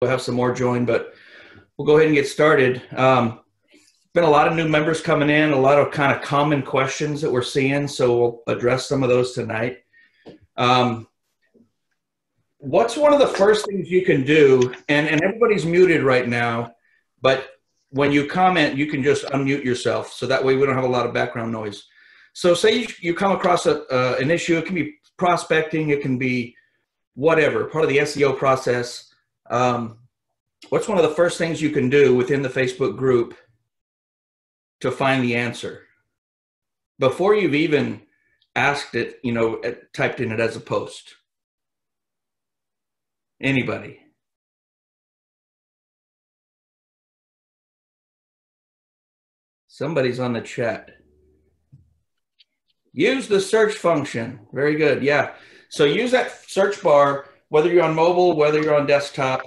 We'll have some more join, but we'll go ahead and get started. Been a lot of new members coming in, a lot of kind of common questions that we're seeing, so we'll address some of those tonight. What's one of the first things you can do, and everybody's muted right now, but when you comment, you can just unmute yourself, so that way we don't have a lot of background noise. So say you come across an issue, it can be prospecting, it can be whatever, part of the SEO process. What's one of the first things you can do within the Facebook group to find the answer before you've even asked it, typed in it as a post? Anybody? Somebody's on the chat. Use the search function. Very good. Yeah. So use that search bar, whether you're on mobile, whether you're on desktop.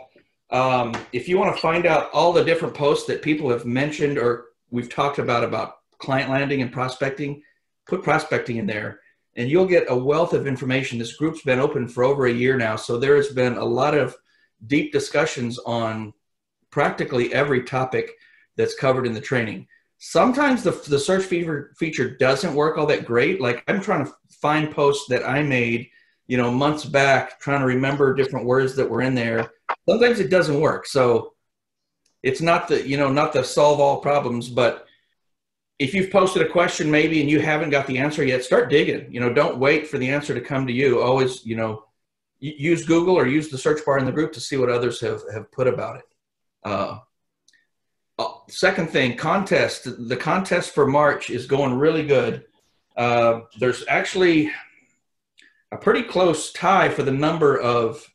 If you want to find out all the different posts that people have mentioned or we've talked about client landing and prospecting, put prospecting in there and you'll get a wealth of information. This group's been open for over a year now, so there has been a lot of deep discussions on practically every topic that's covered in the training. Sometimes the search feature doesn't work all that great. Like I'm trying to find posts that I made, months back, trying to remember different words that were in there. Sometimes it doesn't work. So it's not not to solve all problems, but if you've posted a question maybe and you haven't got the answer yet, start digging. Don't wait for the answer to come to you. Always, use Google or use the search bar in the group to see what others have put about it. Second thing, contest. The contest for March is going really good. There's actually a pretty close tie for the number of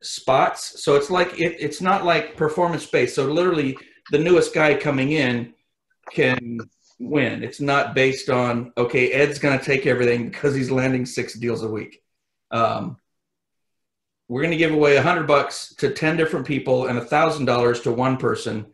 spots. So it's like it's not like performance based. So literally the newest guy coming in can win. It's not based on, okay, Ed's going to take everything because he's landing 6 deals a week. We're going to give away $100 to 10 different people and $1,000 to one person.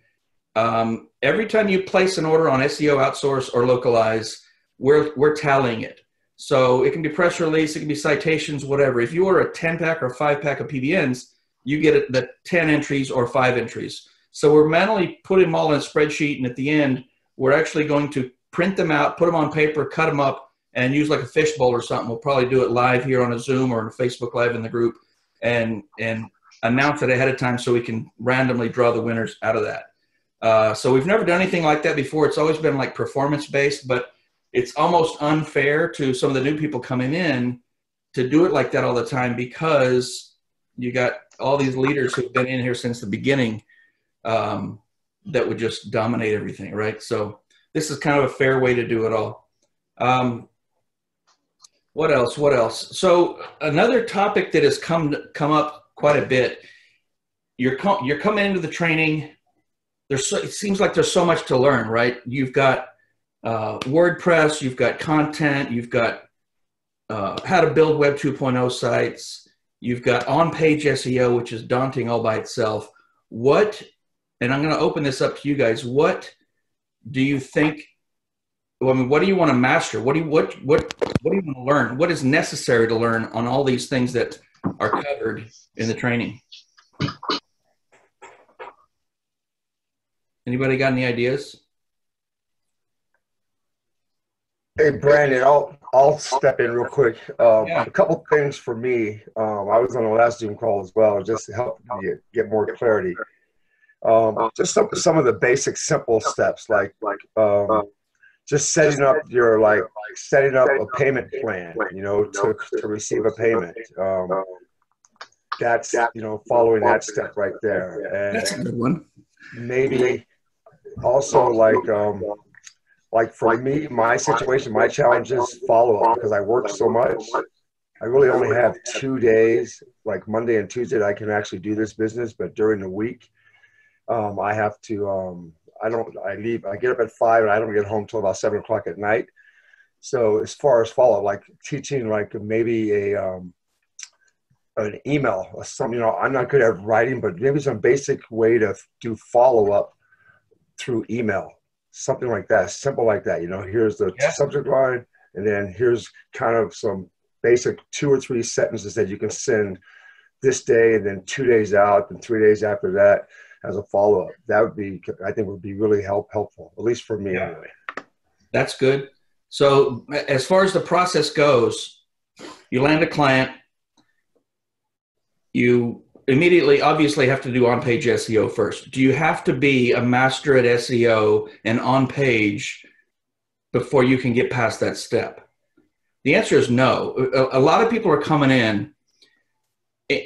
Every time you place an order on SEO Outsource or Localize, we're tallying it. So it can be press release, it can be citations, whatever. If you order a 10-pack or a 5-pack of PBNs, you get the 10 entries or 5 entries. So we're manually putting them all in a spreadsheet, and at the end, we're actually going to print them out, put them on paper, cut them up, and use like a fishbowl or something. We'll probably do it live here on a Zoom or a Facebook Live in the group and announce it ahead of time so we can randomly draw the winners out of that. So we've never done anything like that before. It's always been like performance-based, but it's almost unfair to some of the new people coming in to do it like that all the time because you got all these leaders who've been in here since the beginning that would just dominate everything, right? So this is kind of a fair way to do it all. What else? So another topic that has come up quite a bit, you're coming into the training. It seems like there's so much to learn, right? You've got WordPress, you've got content, you've got how to build Web 2.0 sites, you've got on-page SEO, which is daunting all by itself. And I'm going to open this up to you guys. What do you think? What do you want to master? What do you want to learn? What is necessary to learn on all these things that are covered in the training? Anybody got any ideas? Hey, Brandon, I'll step in real quick. Yeah. A couple things for me. I was on the last Zoom call as well, just to help me get more clarity. Just some of the basic, simple steps, like just setting up a payment plan, to receive a payment. That's following that step right there. And that's a good one. Maybe also like for me, my situation, my challenge is follow-up because I work so much. I really only have 2 days, like Monday and Tuesday, that I can actually do this business. But during the week, I have to, I get up at 5 and I don't get home till about 7 o'clock at night. So as far as follow-up, like teaching, like maybe an email or something, I'm not good at writing, but maybe some basic way to do follow-up through email. Something like that, simple like that. Here's the subject line, and then here's kind of some basic 2 or 3 sentences that you can send this day and then 2 days out and 3 days after that as a follow-up. That would be, I think would be really helpful, at least for me anyway. That's good. So as far as the process goes, you land a client, you immediately obviously have to do on-page SEO first. Do you have to be a master at SEO and on-page before you can get past that step? The answer is no. A lot of people are coming in,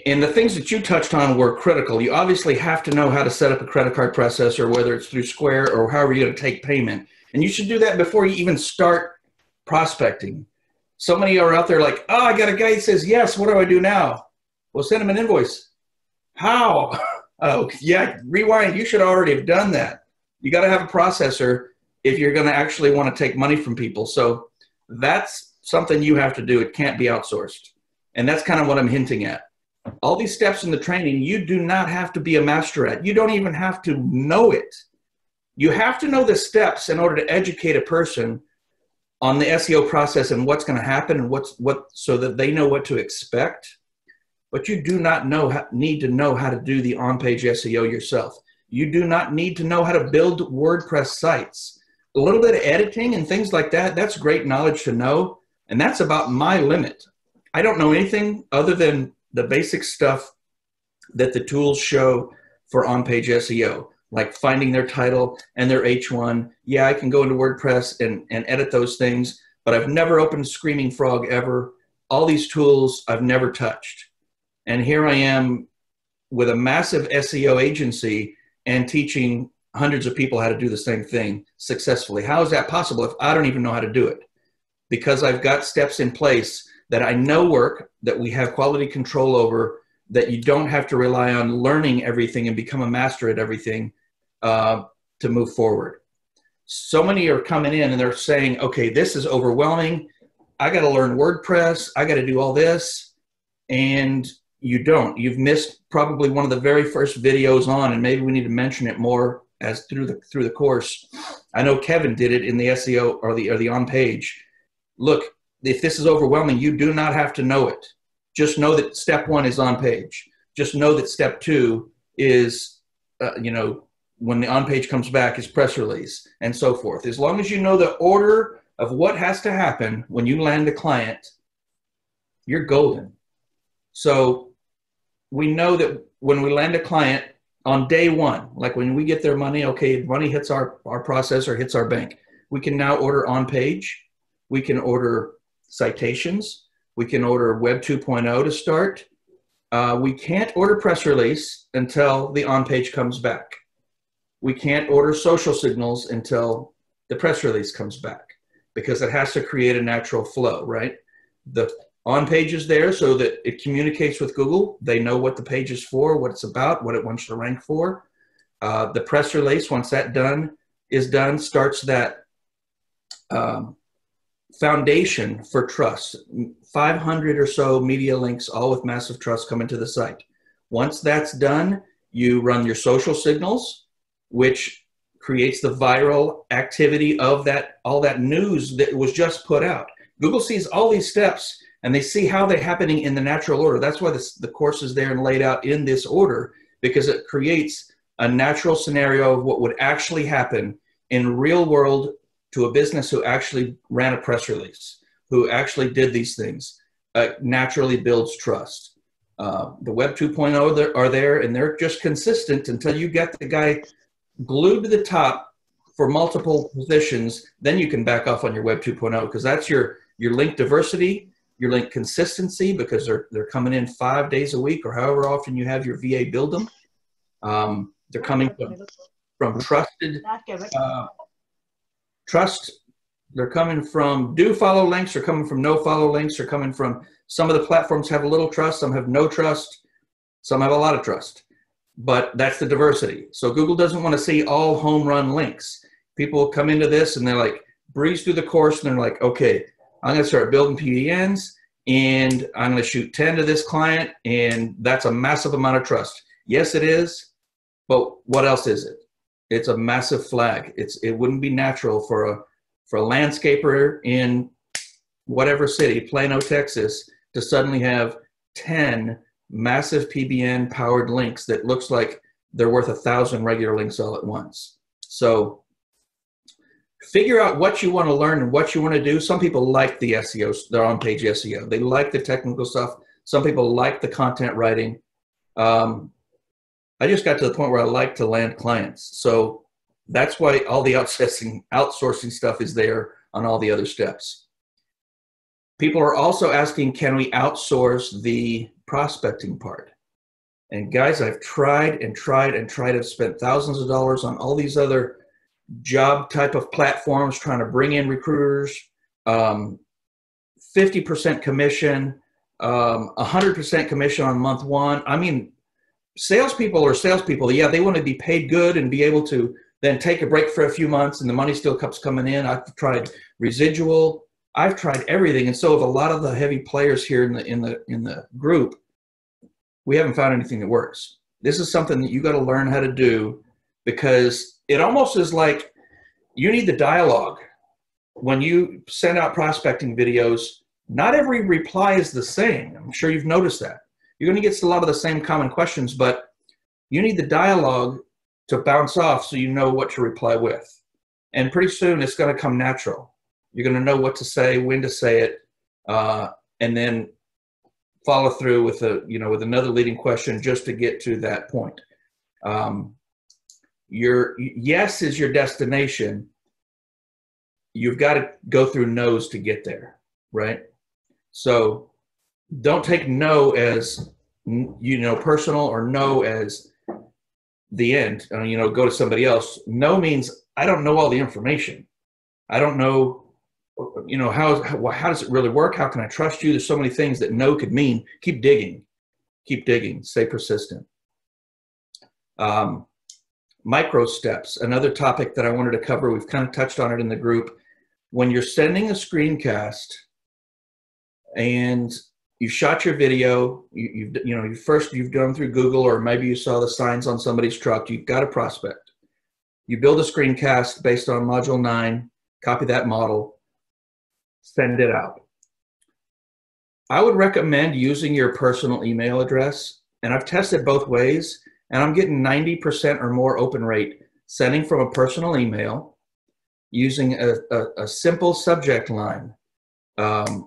and the things that you touched on were critical. You obviously have to know how to set up a credit card processor, whether it's through Square or however you're going to take payment. And you should do that before you even start prospecting. So many are out there like, oh, I got a guy who says, yes, what do I do now? Well, send him an invoice. How? Oh, yeah, rewind. You should already have done that. You got to have a processor if you're going to actually want to take money from people. So that's something you have to do. It can't be outsourced. And that's kind of what I'm hinting at. All these steps in the training, you do not have to be a master at. You don't even have to know it. You have to know the steps in order to educate a person on the SEO process and what's going to happen and so that they know what to expect. But you do not need to know how to do the on-page SEO yourself. You do not need to know how to build WordPress sites. A little bit of editing and things like that, that's great knowledge to know. And that's about my limit. I don't know anything other than the basic stuff that the tools show for on-page SEO, like finding their title and their H1. Yeah, I can go into WordPress and edit those things, but I've never opened Screaming Frog ever. All these tools I've never touched. And here I am with a massive SEO agency and teaching hundreds of people how to do the same thing successfully. How is that possible if I don't even know how to do it? Because I've got steps in place that I know work, that we have quality control over, that you don't have to rely on learning everything and become a master at everything to move forward. So many are coming in and they're saying, okay, this is overwhelming. I got to learn WordPress. I got to do all this. And you don't. You've missed probably one of the very first videos on, and maybe we need to mention it more as through the course. I know Kevin did it in the SEO or the on page. Look, if this is overwhelming, you do not have to know it. Just know that step 1 is on page. Just know that step 2 is, when the on page comes back is press release and so forth. As long as you know the order of what has to happen when you land a client, you're golden. So we know that when we land a client on day 1, like when we get their money, okay, money hits our processor, hits our bank. We can now order on page. We can order citations. We can order Web 2.0 to start. We can't order press release until the on-page comes back. We can't order social signals until the press release comes back because it has to create a natural flow, right? The on-page is there so that it communicates with Google. They know what the page is for, what it's about, what it wants to rank for. The press release, once that is done, starts that foundation for trust. 500 or so media links, all with massive trust, coming to the site. Once that's done, you run your social signals, which creates the viral activity of all that news that was just put out. Google sees all these steps and they see how they're happening in the natural order. That's why the course is there and laid out in this order, because it creates a natural scenario of what would actually happen in real world to a business who actually ran a press release, who actually did these things. Naturally builds trust. The Web 2.0 are there, and they're just consistent until you get the guy glued to the top for multiple positions. Then you can back off on your Web 2.0, because that's your link diversity, your link consistency, because they're coming in 5 days a week or however often you have your VA build them. They're coming from trusted trust. They're coming from do follow links. They're coming from no follow links. They're coming from, some of the platforms have a little trust, some have no trust, some have a lot of trust. But that's the diversity. So Google doesn't want to see all home run links. People come into this and they're like, breeze through the course, and they're like, okay, I'm going to start building PBNs, and I'm going to shoot 10 to this client, and that's a massive amount of trust. Yes, it is, but what else is it? It's a massive flag. It wouldn't be natural for a landscaper in whatever city, Plano, Texas, to suddenly have 10 massive PBN powered links that looks like they're worth 1,000 regular links all at once. So figure out what you want to learn and what you want to do. Some people like the SEO, their on-page SEO. They like the technical stuff. Some people like the content writing. I just got to the point where I like to land clients. So that's why all the outsourcing stuff is there on all the other steps. People are also asking, can we outsource the prospecting part? And guys, I've tried and tried and tried. I've spent thousands of dollars on all these other job type of platforms trying to bring in recruiters, 50% commission, 100% commission on month one. I mean, salespeople are salespeople. Yeah, they want to be paid good and be able to then take a break for a few months and the money still keeps coming in. I've tried residual. I've tried everything. And so have a lot of the heavy players here in the group. We haven't found anything that works. This is something that you got to learn how to do, because it almost is like you need the dialogue. When you send out prospecting videos, not every reply is the same. I'm sure you've noticed that. You're going to get a lot of the same common questions, but you need the dialogue to bounce off so you know what to reply with. And pretty soon it's going to come natural. You're going to know what to say, when to say it, and then follow through with with another leading question just to get to that point. Your yes is your destination. You've got to go through no's to get there, right? So don't take no as personal, or no as the end. Go to somebody else. No means I don't know all the information. I don't know. How does it really work? How can I trust you? There's so many things that no could mean. Keep digging. Keep digging. Stay persistent. Micro steps, another topic that I wanted to cover. We've kind of touched on it in the group. When you're sending a screencast and you shot your video, you've done through Google, or maybe you saw the signs on somebody's truck, you've got a prospect. You build a screencast based on Module 9, copy that model, send it out. I would recommend using your personal email address, and I've tested both ways, and I'm getting 90% or more open rate sending from a personal email using a simple subject line,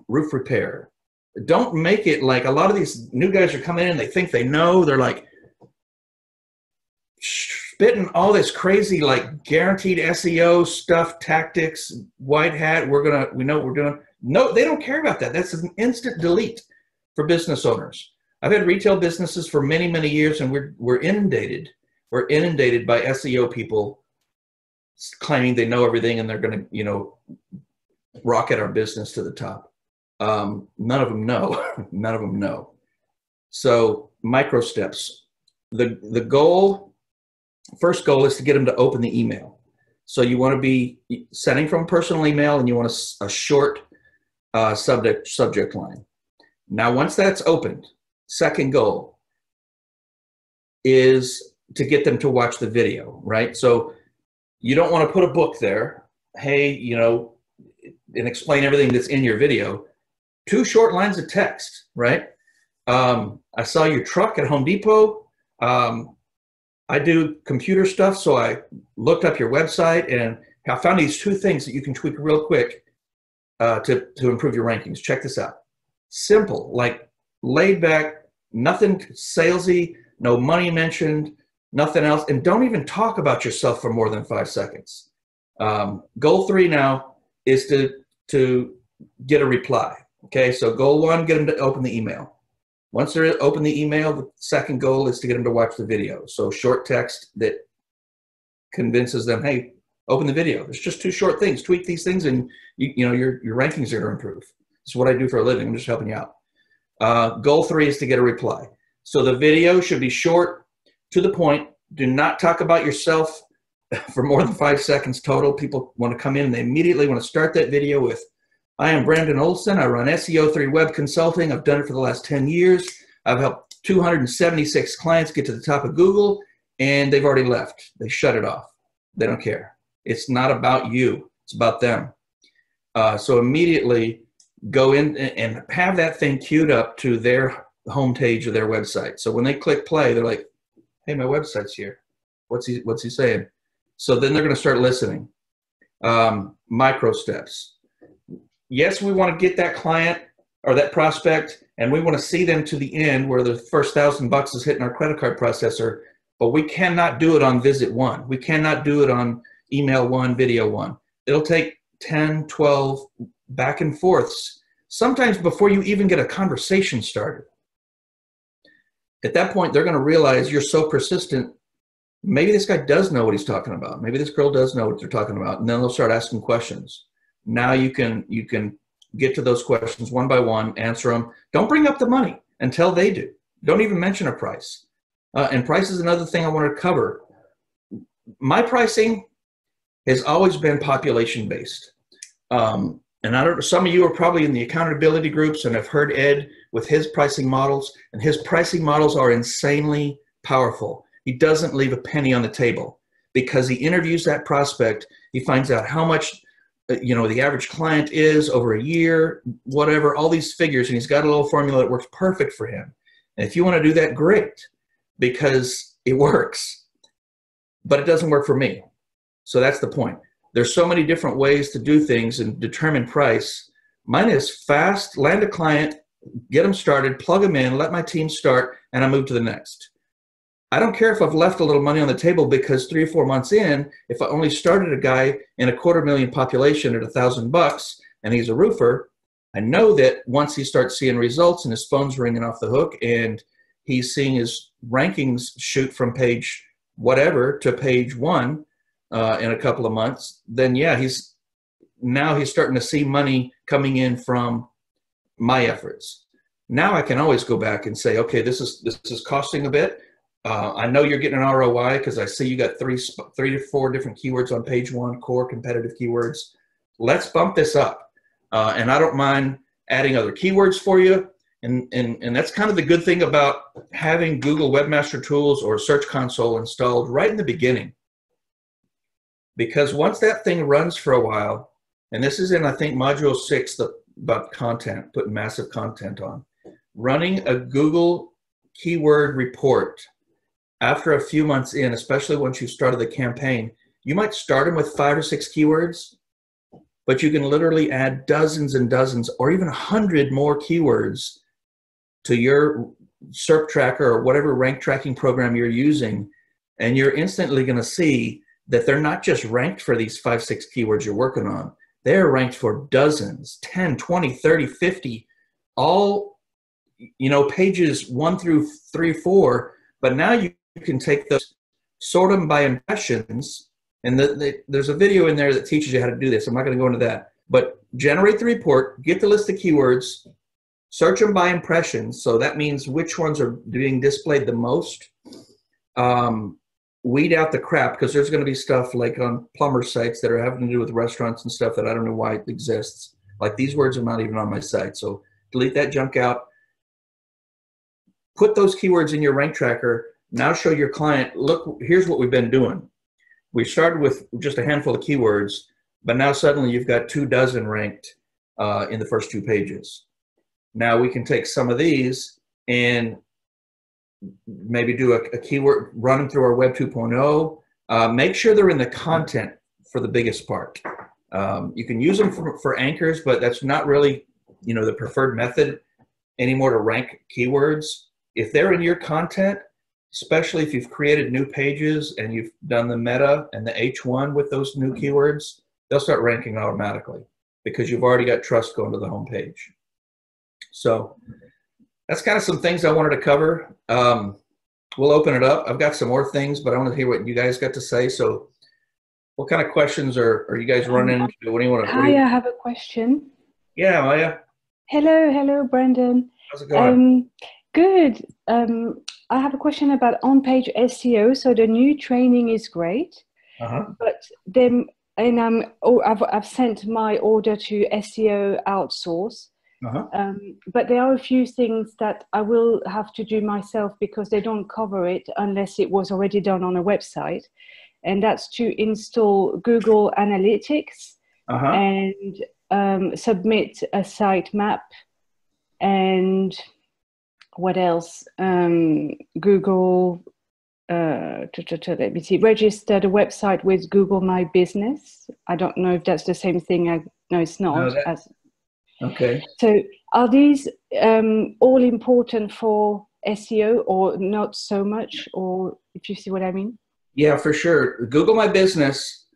roof repair. Don't make it like a lot of these new guys are coming in, they think they know, they're like spitting all this crazy like guaranteed SEO stuff, tactics, white hat, we know what we're doing. No, they don't care about that. That's an instant delete for business owners. I've had retail businesses for many, many years, and we're inundated. We're inundated by SEO people claiming they know everything and they're going to, rocket our business to the top. None of them know. None of them know. So micro steps. The goal, first goal is to get them to open the email. So you want to be sending from personal email, and you want a short subject line. Now, once that's opened, second goal is to get them to watch the video, right? So you don't want to put a book there, hey, and explain everything that's in your video. 2 short lines of text, right? I saw your truck at Home Depot. I do computer stuff, so I looked up your website and I found these 2 things that you can tweak real quick to improve your rankings. Check this out. Simple, like laid back, nothing salesy, no money mentioned, nothing else. And don't even talk about yourself for more than 5 seconds. Goal 3 now is to get a reply. Okay, so goal 1, get them to open the email. Once they're open the email, the second goal is to get them to watch the video. So short text that convinces them, hey, open the video. It's just 2 short things. Tweak these things, and your rankings are going to improve. This is what I do for a living. I'm just helping you out. Goal 3 is to get a reply. So the video should be short, to the point. Do not talk about yourself for more than 5 seconds total. People want to come in and they immediately want to start that video with, I am Brandon Olson. I run SEO3 Web Consulting. I've done it for the last 10 years. I've helped 276 clients get to the top of Google, and they've already left. They shut it off. They don't care. It's not about you. It's about them. So immediately go in and have that thing queued up to their homepage of their website. So when they click play, they're like, hey, my website's here. What's he saying? So then they're going to start listening. Micro steps. Yes, we want to get that client or that prospect, and we want to see them to the end where the first $1,000 is hitting our credit card processor, but we cannot do it on visit one. We cannot do it on email one, video one. It'll take 10, 12 back and forths, sometimes before you even get a conversation started. At that point, they're going to realize you're so persistent. Maybe this guy does know what he's talking about. Maybe this girl does know what they're talking about. And then they'll start asking questions. Now you can get to those questions one by one, answer them. Don't bring up the money until they do. Don't even mention a price. And price is another thing I want to cover. My pricing has always been population-based. And I don't, some of you are probably in the accountability groups and have heard Ed with his pricing models, and his pricing models are insanely powerful. He doesn't leave a penny on the table because he interviews that prospect. He finds out how much, the average client is over a year, whatever, all these figures, and he's got a little formula that works perfect for him. And if you want to do that, great, because it works, but it doesn't work for me. So that's the point. There's so many different ways to do things and determine price. Mine is fast, land a client, get them started, plug them in, let my team start, and I move to the next. I don't care if I've left a little money on the table, because 3 or 4 months in, if I only started a guy in a 250,000 population at $1,000 and he's a roofer, I know that once he starts seeing results and his phone's ringing off the hook and he's seeing his rankings shoot from page whatever to page 1 in a couple of months, then yeah, he's starting to see money coming in from my efforts. Now I can always go back and say, okay, this is costing a bit. I know you're getting an ROI because I see you got 3 to 4 different keywords on page 1, core competitive keywords. Let's bump this up. And I don't mind adding other keywords for you. And that's kind of the good thing about having Google Webmaster Tools or Search Console installed right in the beginning. Because once that thing runs for a while, and this is in, I think, Module 6 about content, putting massive content on, running a Google keyword report after a few months in, especially once you started the campaign, you might start them with 5 or 6 keywords, but you can literally add dozens and dozens or even 100 more keywords to your SERP tracker or whatever rank tracking program you're using, and you're instantly going to see that they're not just ranked for these 5, 6 keywords you're working on. They're ranked for dozens, 10, 20, 30, 50, all, pages 1 through 3, 4. But now you can take those, sort them by impressions, and there's a video in there that teaches you how to do this. I'm not going to go into that. But generate the report, get the list of keywords, search them by impressions. So that means which ones are being displayed the most. Weed out the crap, because there's going to be stuff like on plumber sites that are having to do with restaurants and stuff that I don't know why it exists. Like these words are not even on my site. So delete that junk out. Put those keywords in your rank tracker. Now show your client, look, here's what we've been doing. We started with just a handful of keywords, but now suddenly you've got 24 ranked in the first 2 pages. Now we can take some of these and maybe do a keyword, run them through our Web 2.0. Make sure they're in the content for the biggest part. You can use them for anchors, but that's not really, the preferred method anymore to rank keywords. If they're in your content, especially if you've created new pages and you've done the meta and the H1 with those new keywords, they'll start ranking automatically because you've already got trust going to the home page. So that's kind of some things I wanted to cover. We'll open it up. I've got some more things, but I want to hear what you guys got to say. So what kind of questions are you guys running into? What do you want to? Hi, I have a question. Yeah, Maya. Hello, Brandon. How's it going? Good. I have a question about on-page SEO. So the new training is great, but then I've sent my order to SEO outsource. But there are a few things that I will have to do myself because they don't cover it unless it was already done on a website. And that's to install Google Analytics and submit a sitemap and what else? Google. Let me see. Registered a website with Google My Business. I don't know if that's the same thing. No, it's not. No, okay. So, are these all important for SEO, or not so much? Or if you see what I mean? Yeah, for sure. Google My Business.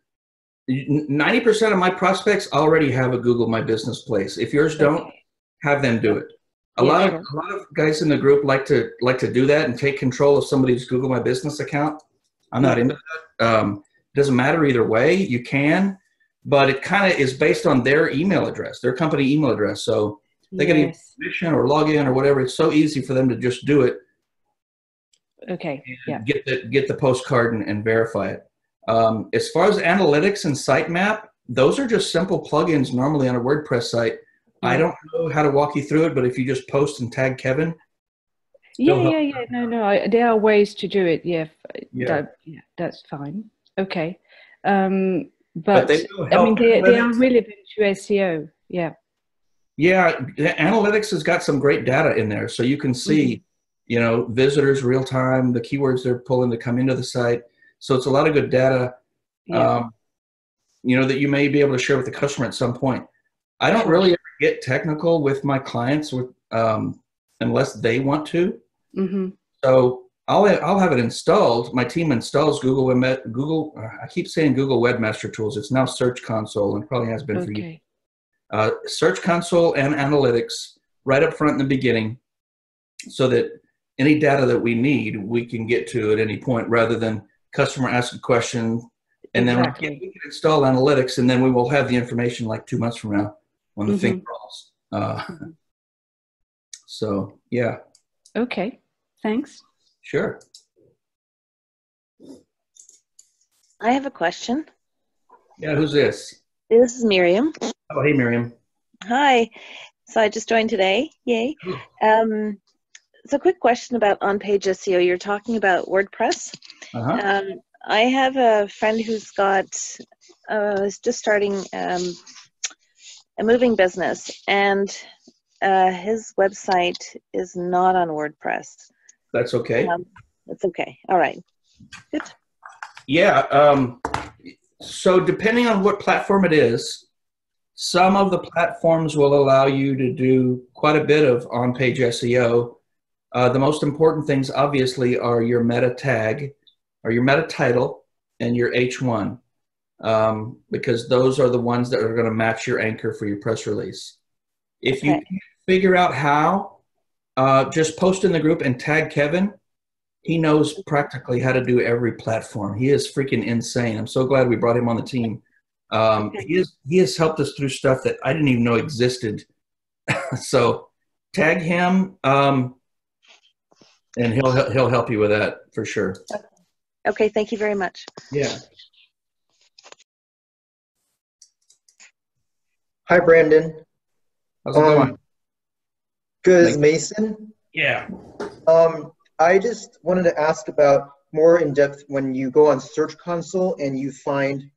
90% of my prospects already have a Google My Business place. If yours don't, have them do it. A lot of guys in the group like to do that and take control of somebody's Google My Business account. I'm not into that. It doesn't matter either way. You can, but it kind of is based on their email address, their company email address. So they get a permission or log in or whatever. It's so easy for them to just do it. Okay. Yeah. Get the postcard and verify it. As far as analytics and sitemap, those are just simple plugins normally on a WordPress site. I don't know how to walk you through it, but if you just post and tag Kevin. No, there are ways to do it. Yeah, that's fine. Okay. But they I mean, they are relevant to SEO. Yeah. Yeah, analytics has got some great data in there. So you can see, visitors real time, the keywords they're pulling to come into the site. So it's a lot of good data, that you may be able to share with the customer at some point. I don't really ever get technical with my clients unless they want to. Mm-hmm. So I'll have it installed. My team installs Google. I keep saying Google Webmaster Tools. It's now Search Console, and probably has been for you. Search Console and analytics right up front in the beginning, so that any data that we need, we can get to at any point, rather than customer ask a question and then we can install analytics, and then we will have the information like 2 months from now when the thing crawls. So, yeah. Okay, thanks. Sure. I have a question. Yeah, who's this? This is Miriam. Oh, hey, Miriam. Hi. So I just joined today. Yay. So quick question about on-page SEO. You're talking about WordPress. I have a friend who's is just starting a moving business, and his website is not on WordPress. That's okay. That's okay. All right. Good. Yeah. So depending on what platform it is, some of the platforms will allow you to do quite a bit of on-page SEO. The most important things, obviously, are your meta tag, or your meta title, and your H1, because those are the ones that are going to match your anchor for your press release. If you can figure out how, just post in the group and tag Kevin. He knows practically how to do every platform. He is freaking insane. I'm so glad we brought him on the team. He has helped us through stuff that I didn't even know existed. So tag him, and he'll help you with that for sure. Okay, thank you very much. Yeah. Hi, Brandon. How's it going? Good, Mason. Yeah. I just wanted to ask about more in depth when you go on Search Console and you find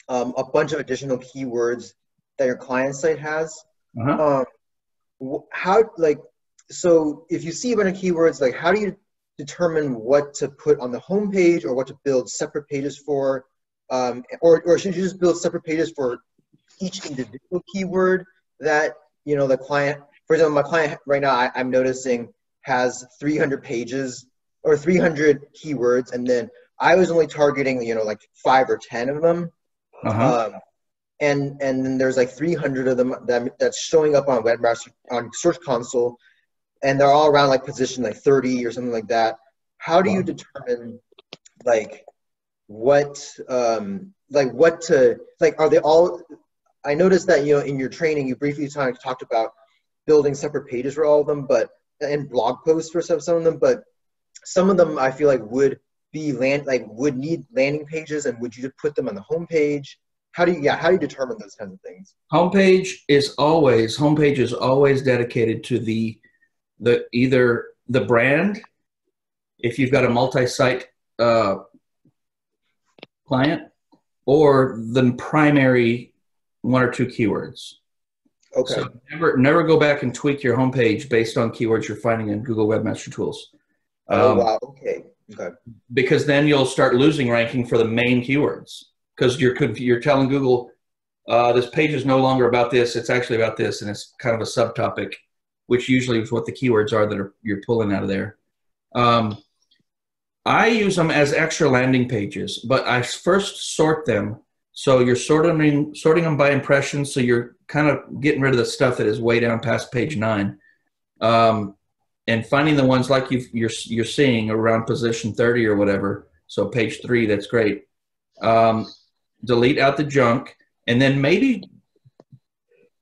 a bunch of additional keywords that your client site has. So if you see a bunch of keywords, like how do you determine what to put on the home page or what to build separate pages for? Or should you just build separate pages for each individual keyword that, the client, for example, my client right now, I'm noticing has 300 pages or 300 keywords. And then I was only targeting, like 5 or 10 of them. And then there's like 300 of them that's showing up on Webmaster, on Search Console, and they're all around like position like 30 or something like that. How do you determine what to, are they all, I noticed that, in your training, you briefly talked about building separate pages for all of them, and blog posts for some of them, but some of them I feel like would need landing pages, and would you just put them on the home page? How do you determine those kinds of things? Homepage is always dedicated to either the brand, if you've got a multi-site client, or the primary 1 or 2 keywords. Okay. So never go back and tweak your homepage based on keywords you're finding in Google Webmaster Tools. Oh, wow. Okay. Okay. Because then you'll start losing ranking for the main keywords because you're telling Google this page is no longer about this, it's actually about this, and it's kind of a subtopic, which usually is what the keywords are that you're pulling out of there. I use them as extra landing pages, but I first sort them. So you're sorting them by impressions, so you're kind of getting rid of the stuff that is way down past page 9. And finding the ones like you're seeing around position 30 or whatever. So page 3, that's great. Delete out the junk, and then maybe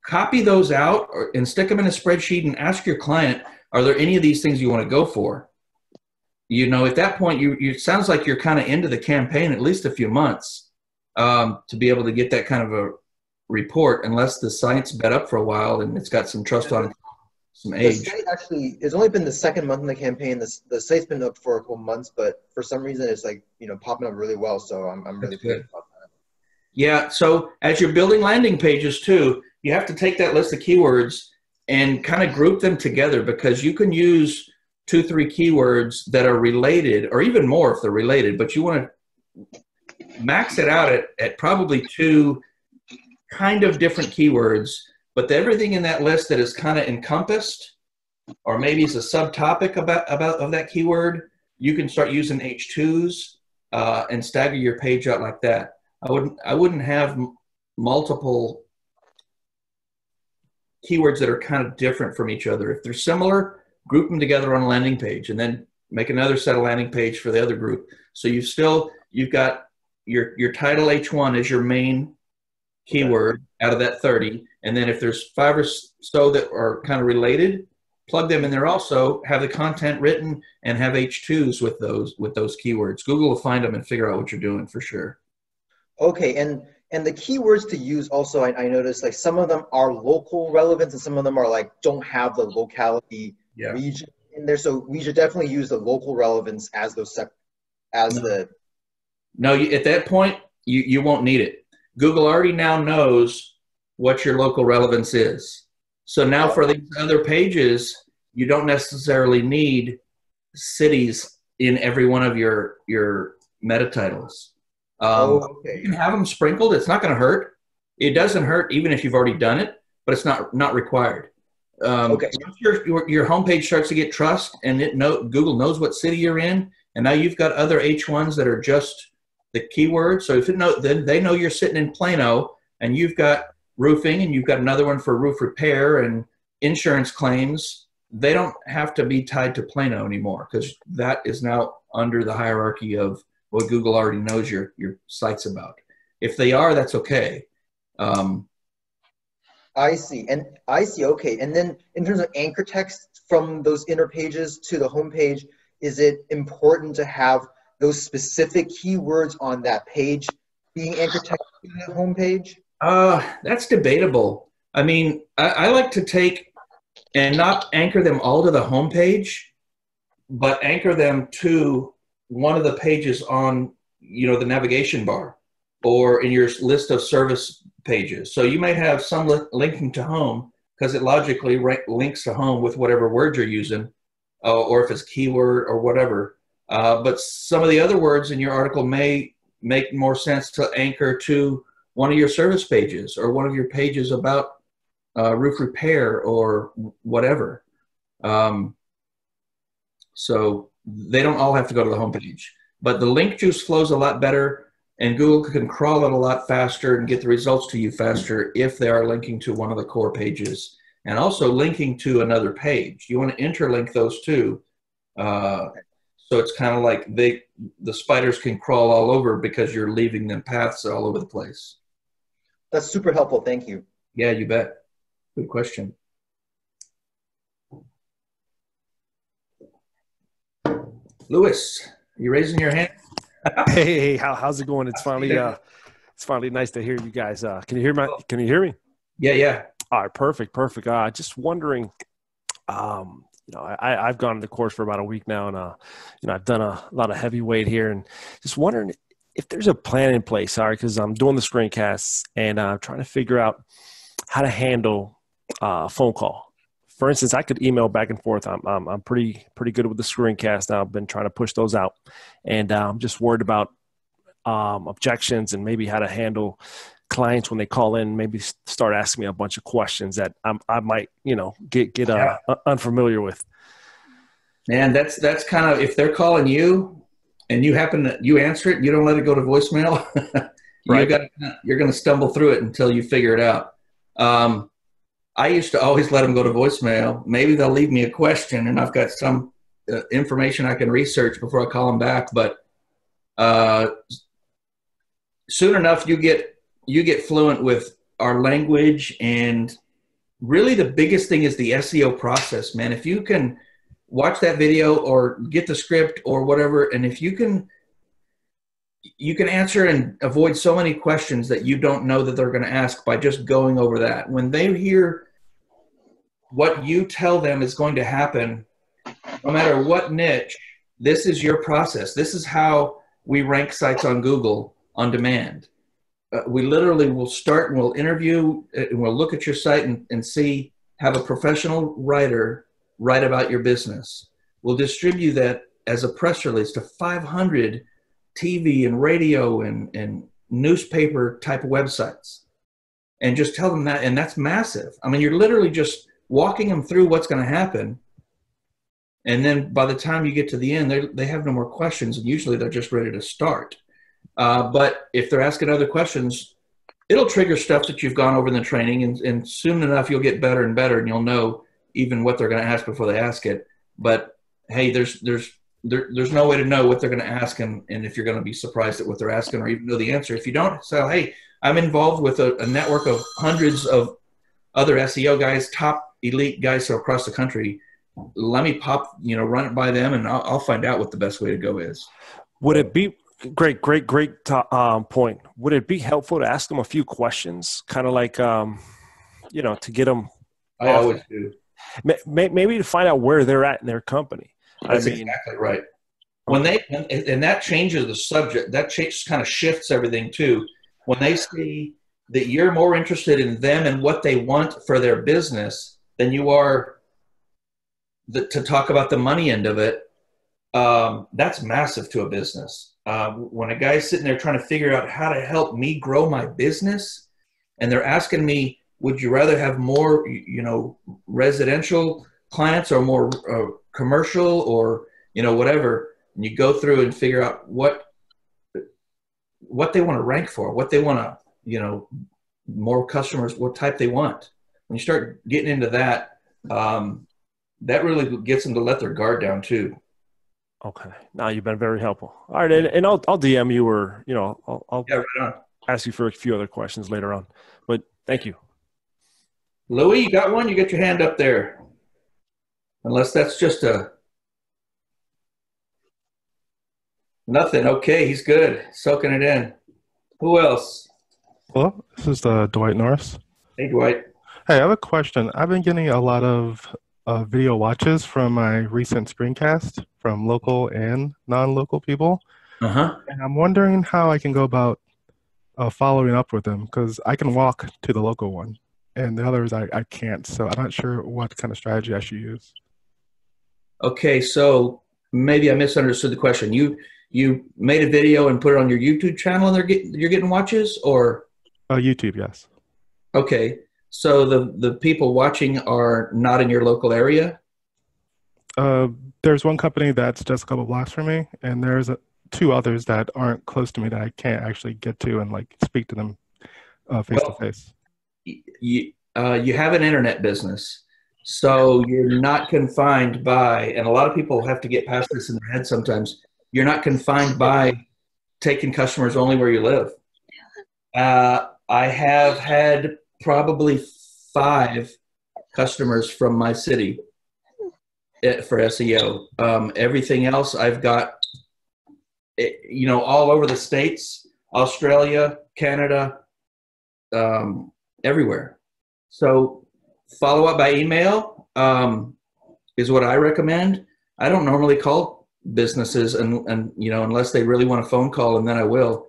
copy those out and stick them in a spreadsheet and ask your client, are there any of these things you want to go for? You know, at that point, it sounds like you're kind of into the campaign at least a few months to be able to get that kind of a report, unless the site's been up for a while and it's got some trust on it. Some age. The site actually, it's only been the second month in the campaign. The site's been up for a couple months, but for some reason it's like, popping up really well. So I'm really good about that. Yeah. So as you're building landing pages too, you have to take that list of keywords and kind of group them together, because you can use 2-3 keywords that are related, or even more if they're related, but you want to max it out at probably 2 kind of different keywords. But everything in that list that is kind of encompassed, or maybe it's a subtopic of that keyword, you can start using H2s and stagger your page out like that. I wouldn't have multiple keywords that are kind of different from each other. If they're similar, group them together on a landing page, and then make another set of landing page for the other group. So you've got your title H1 as your main keyword out of that 30. And then if there's 5 or so that are kind of related, plug them in there also, have the content written, and have H2s with those keywords. Google will find them and figure out what you're doing for sure. Okay, and the keywords to use also, I noticed like some of them are local relevance and some of them are like don't have the locality region in there. So we should definitely use the local relevance as No, at that point, you won't need it. Google already now knows what your local relevance is. So now for these other pages, you don't necessarily need cities in every one of your meta titles. You can have them sprinkled. It's not going to hurt. It doesn't hurt even if you've already done it, but it's not required. Once your homepage starts to get trust and Google knows what city you're in, and now you've got other H1s that are just the keyword. So then they know you're sitting in Plano and you've got roofing and you've got another one for roof repair and insurance claims. They don't have to be tied to Plano anymore, because that is now under the hierarchy of what Google already knows your site's about. If they are, that's okay. I see. Okay. And then in terms of anchor text from those inner pages to the homepage, is it important to have those specific keywords on that page being anchor text to the homepage? That's debatable. I mean, I like to take and not anchor them all to the homepage, but anchor them to one of the pages on, the navigation bar or in your list of service pages. So you may have some linking to home because it logically links to home with whatever word you're using, or if it's keyword or whatever. But some of the other words in your article may make more sense to anchor to one of your service pages or one of your pages about roof repair or whatever. So they don't all have to go to the homepage. But the link juice flows a lot better, and Google can crawl it a lot faster and get the results to you faster if they are linking to one of the core pages and also linking to another page. You want to interlink those two. So it's kind of like the spiders can crawl all over because you're leaving them paths all over the place. That's super helpful. Thank you. Yeah, you bet. Good question. Louis, are you raising your hand? Hey, how's it going? It's finally nice to hear you guys. Can you hear me? Yeah. All right, perfect. Just wondering, I've gone to the course for about a week now, and I've done a lot of heavyweight here, and just wondering if there's a plan in place. Sorry, because I'm doing the screencasts and trying to figure out how to handle phone call. For instance, I could email back and forth. I'm pretty good with the screencast now. I've been trying to push those out, and I'm just worried about objections and maybe how to handle clients when they call in. Maybe start asking me a bunch of questions that I might get unfamiliar with. And that's kind of, if they're calling you and you answer it, you don't let it go to voicemail. Right. You're going to stumble through it until you figure it out. I used to always let them go to voicemail. Maybe they'll leave me a question and I've got some information I can research before I call them back. But soon enough, you get fluent with our language. And really the biggest thing is the SEO process, man. If you can watch that video or get the script or whatever, and if you can answer and avoid so many questions that you don't know that they're going to ask by just going over that. When they hear what you tell them is going to happen, no matter what niche, this is your process. This is how we rank sites on Google on demand. We literally will start and we'll interview and we'll look at your site and see, have a professional writer write about your business. We'll distribute that as a press release to 500 TV and radio and newspaper type of websites, and just tell them that. And that's massive. I mean, you're literally just walking them through what's going to happen. And then by the time you get to the end, they have no more questions. And usually they're just ready to start. But if they're asking other questions, it'll trigger stuff that you've gone over in the training, and soon enough, you'll get better and better, and you'll know even what they're going to ask before they ask it. But hey, there's no way to know what they're going to ask, and if you're going to be surprised at what they're asking or even know the answer. If you don't, so hey, I'm involved with a network of hundreds of other SEO guys, top elite guys across the country. Let me run it by them, and I'll find out what the best way to go is. Would it be great point? Would it be helpful to ask them a few questions, kind of like to get them? I always do. Maybe to find out where they're at in their company. That's exactly right. And that changes the subject. That kind of shifts everything too. When they see that you're more interested in them and what they want for their business than you are to talk about the money end of it, that's massive to a business. When a guy's sitting there trying to figure out how to help me grow my business, and they're asking me, would you rather have more, residential clients or more commercial or, whatever, and you go through and figure out what they want to rank for, what they want to, more customers, what type they want. When you start getting into that, that really gets them to let their guard down too. Okay. Now you've been very helpful. All right. And I'll DM you, or, I'll right on. Ask you for a few other questions later on, but thank you. Louis, you got one? You got your hand up there. Unless that's just nothing. Okay, he's good. Soaking it in. Who else? Hello, this is Dwight Norris. Hey, Dwight. Hey, I have a question. I've been getting a lot of video watches from my recent screencast from local and non-local people. Uh-huh. And I'm wondering how I can go about following up with them, because I can walk to the local one, and the others I can't. So I'm not sure what kind of strategy I should use. Okay, so maybe I misunderstood the question. You made a video and put it on your YouTube channel, and you're getting watches, or? YouTube, yes. Okay, so the people watching are not in your local area? There's one company that's just a couple blocks from me, and there's two others that aren't close to me that I can't actually get to and speak to them face to face. You have an internet business, so you're not confined by, and a lot of people have to get past this in their head sometimes, you're not confined by taking customers only where you live. I have had probably 5 customers from my city for SEO. Everything else I've got, all over the States, Australia, Canada, everywhere. So follow up by email is what I recommend. I don't normally call businesses and unless they really want a phone call, and then I will.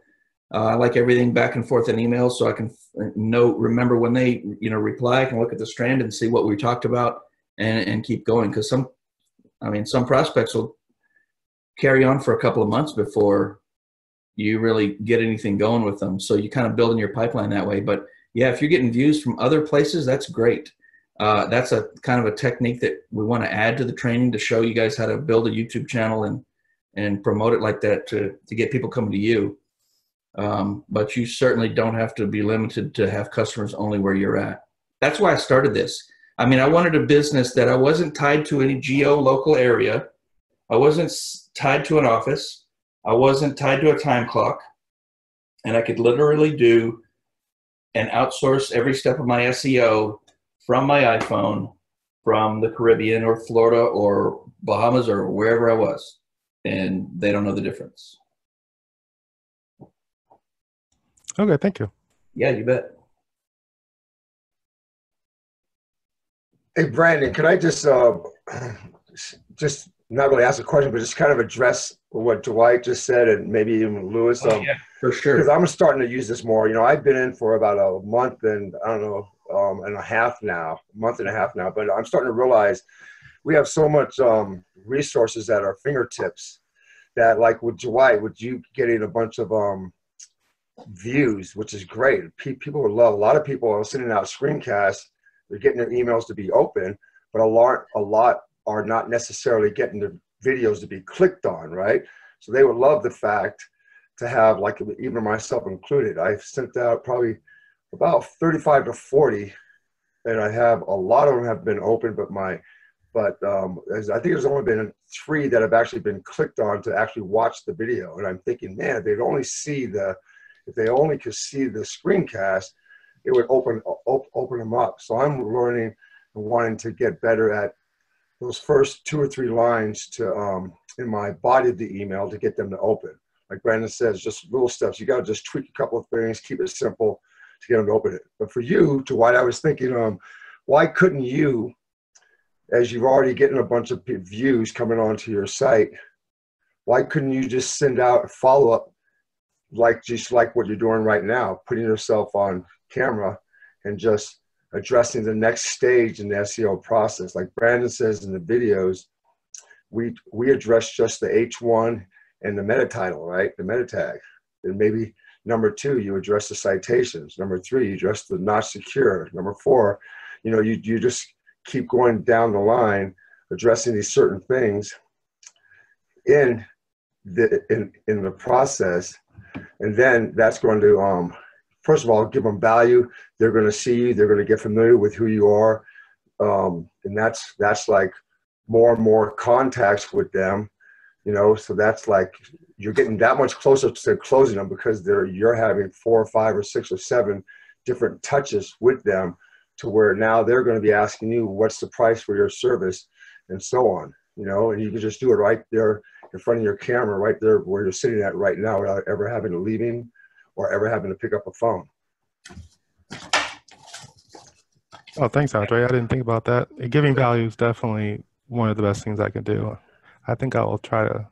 I like everything back and forth in email, so I can remember when they, reply. I can look at the strand and see what we talked about and keep going. Because some prospects will carry on for a couple of months before you really get anything going with them. So you kind of build in your pipeline that way. But yeah, if you're getting views from other places, that's great. That's a kind of a technique that we want to add to the training to show you guys how to build a YouTube channel and promote it like that to get people coming to you. But you certainly don't have to be limited to have customers only where you're at. That's why I started this. I mean, I wanted a business that I wasn't tied to any geo-local area. I wasn't tied to an office. I wasn't tied to a time clock. And I could literally do and outsource every step of my SEO from my iPhone, from the Caribbean or Florida or Bahamas or wherever I was. And they don't know the difference. Okay, thank you. Yeah, you bet. Hey, Brandon, could I just not really ask a question, but just kind of address what Dwight just said and maybe even Lewis? Yeah, for sure. Because I'm starting to use this more. I've been in for about a month and and a half now, but I'm starting to realize we have so much resources at our fingertips that, like with Dwight, with you getting a bunch of views, which is great. People would love. A lot of people are sending out screencasts. They're getting their emails to be open, but a lot are not necessarily getting the videos to be clicked on, right? So they would love the fact to have, like, even myself included, I've sent out probably about 35 to 40, and I have a lot of them have been open, I think there's only been 3 that have actually been clicked on to actually watch the video. And I'm thinking, man, if they only could see the screencast, it would open them up. So I'm learning and wanting to get better at those first 2 or 3 lines to in my body of the email to get them to open. Like Brandon says, just little steps. You got to just tweak a couple of things, keep it simple to get them to open it. But for you, Dwight, I was thinking, why couldn't you, as you're already getting a bunch of views coming onto your site, why couldn't you just send out a follow-up, just like what you're doing right now, putting yourself on camera and just addressing the next stage in the SEO process? Like Brandon says in the videos, we address just the H1 and the meta title, right? The meta tag. And maybe number 2, you address the citations. Number 3, you address the not secure. Number 4, you just keep going down the line, addressing these certain things in the process. And then that's going to, first of all, give them value. They're going to see you. They're going to get familiar with who you are. And that's like more and more contacts with them, so that's like you're getting that much closer to closing them because you're having 4 or 5 or 6 or 7 different touches with them, to where now they're going to be asking you, what's the price for your service, and so on, and you can just do it right there in front of your camera, right there where you're sitting at right now, without ever having to leave or ever having to pick up a phone. Oh, thanks, Andre. I didn't think about that. Giving value is definitely one of the best things I can do. I think I will try to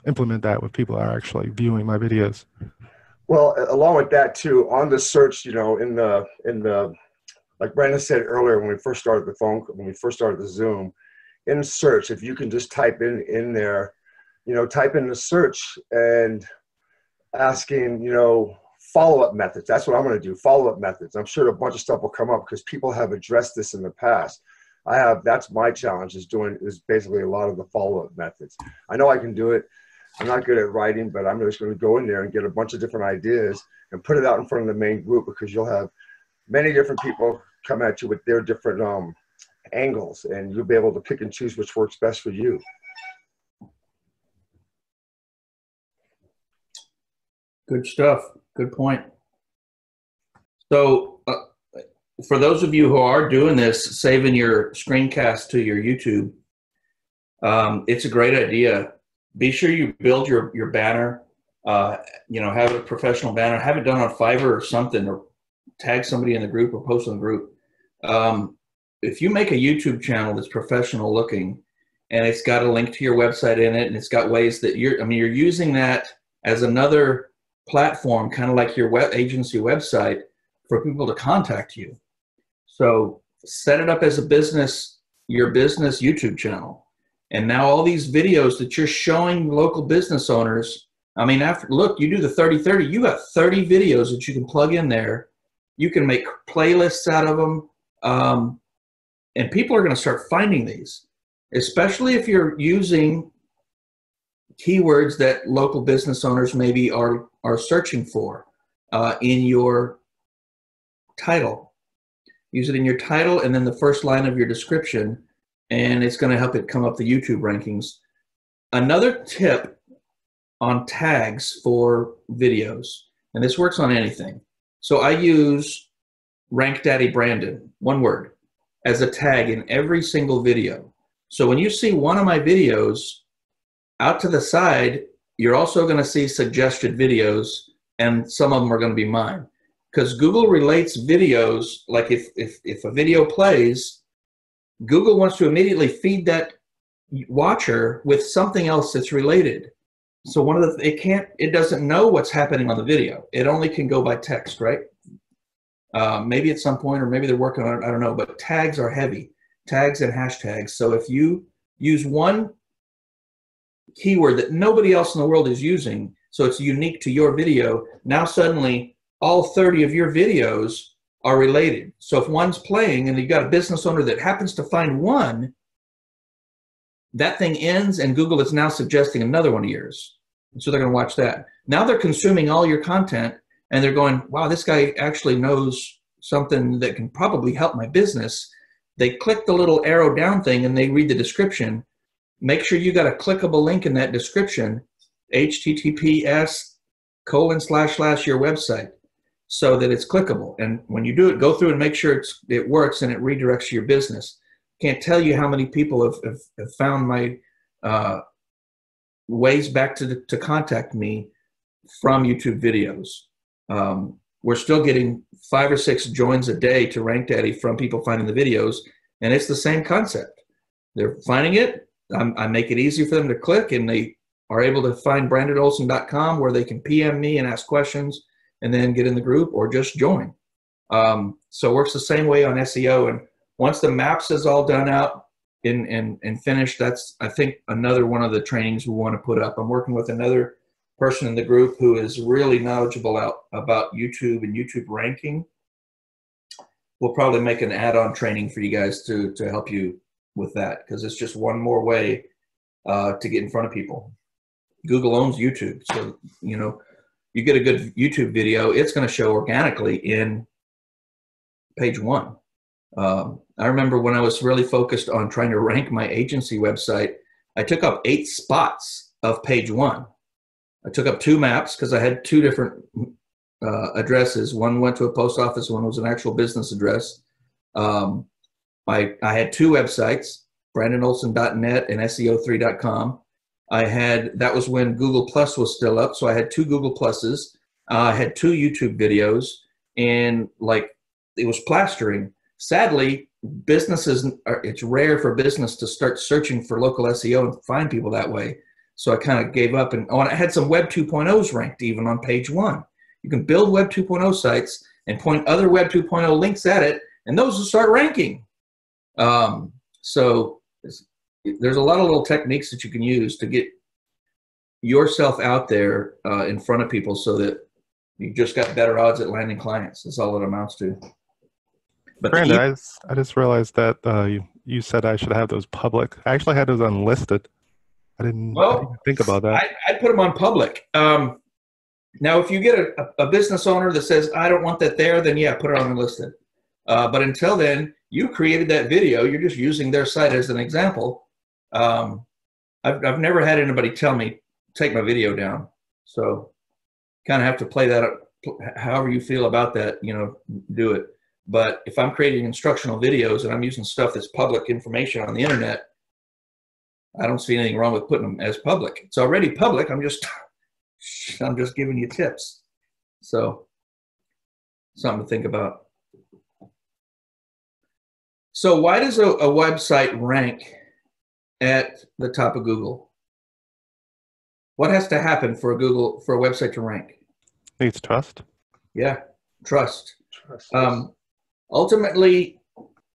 implement that with people that are actually viewing my videos. Well, along with that too, on the search, in the like Brandon said earlier, when we first started the Zoom, in search, if you can just type in there, type in the search and asking, follow-up methods. That's what I'm going to do, follow-up methods. I'm sure a bunch of stuff will come up because people have addressed this in the past. That's my challenge, is basically a lot of the follow-up methods. I know I can do it. I'm not good at writing, but I'm just going to go in there and get a bunch of different ideas and put it out in front of the main group, because you'll have many different people come at you with their different angles, and you'll be able to pick and choose which works best for you. Good stuff. Good point. So for those of you who are doing this, saving your screencast to your YouTube, it's a great idea. Be sure you build your banner, have a professional banner, have it done on Fiverr or something, or tag somebody in the group or post in the group. If you make a YouTube channel that's professional looking and it's got a link to your website in it, and it's got ways that you're using that as another platform, kind of like your web agency website, for people to contact you. So set it up as a business, your business YouTube channel. And now all these videos that you're showing local business owners, I mean, look, you do the 30-30, you got 30 videos that you can plug in there. You can make playlists out of them. And people are going to start finding these, especially if you're using keywords that local business owners maybe are searching for in your title. Use it in your title and then the first line of your description, and it's going to help it come up the YouTube rankings. Another tip on tags for videos, and this works on anything. So I use Rank Daddy Brandon, one word, as a tag in every single video. So when you see one of my videos, out to the side, you're also going to see suggested videos, and some of them are going to be mine. Because Google relates videos, like if a video plays, Google wants to immediately feed that watcher with something else that's related. So one of the, it doesn't know what's happening on the video. It only can go by text, right? Maybe at some point, or maybe they're working on it, I don't know, but tags are heavy, tags and hashtags. So if you use one keyword that nobody else in the world is using, so it's unique to your video, now suddenly all 30 of your videos are related. So if one's playing and you've got a business owner that happens to find one, that thing ends and Google is now suggesting another one of yours. So they're going to watch that. Now they're consuming all your content and they're going, wow, this guy actually knows something that can probably help my business. They click the little arrow down thing and they read the description. Make sure you got a clickable link in that description, https:// your website, so that it's clickable. And when you do it, go through and make sure it works and it redirects your business. Can't tell you how many people have found my ways back to contact me from YouTube videos. We're still getting 5 or 6 joins a day to Rank Daddy from people finding the videos, and it's the same concept. They're finding it. I make it easy for them to click, and they are able to find BrandonOlson.com where they can PM me and ask questions and then get in the group or just join. So it works the same way on SEO. And once the maps is all done out and finished, that's, I think, another one of the trainings we want to put up. I'm working with another person in the group who is really knowledgeable about YouTube and YouTube ranking. We'll probably make an add-on training for you guys to help you with that, because it's just one more way to get in front of people. Google owns YouTube, so you know, you get a good YouTube video, it's going to show organically in page 1. I remember when I was really focused on trying to rank my agency website, I took up 8 spots of page 1. I took up 2 maps because I had 2 different addresses. One went to a post office, one was an actual business address. I had 2 websites, BrandonOlson.net and SEO3.com. That was when Google Plus was still up, so I had 2 Google Pluses. I had 2 YouTube videos, and like, it was plastering. Sadly, it's rare for business to start searching for local SEO and find people that way. So I kind of gave up, and I had some Web 2.0s ranked even on page 1. You can build Web 2.0 sites and point other Web 2.0 links at it, and those will start ranking. So there's a lot of little techniques that you can use to get yourself out there in front of people so that you just got better odds at landing clients. That's all it amounts to. But Brandon, I just realized that you said I should have those public. I actually had those unlisted. I didn't think about that. I put them on public. Now, if you get a business owner that says, I don't want that there, then yeah, put it on unlisted. But until then, you created that video. You're just using their site as an example. I've never had anybody tell me, take my video down. So kind of have to play that up. However you feel about that, you know, do it. But if I'm creating instructional videos and I'm using stuff that's public information on the internet, I don't see anything wrong with putting them as public. It's already public. I'm just giving you tips. So something to think about. So why does a website rank at the top of Google? What has to happen for a website to rank? Needs trust. Yeah, trust. Trust. Ultimately,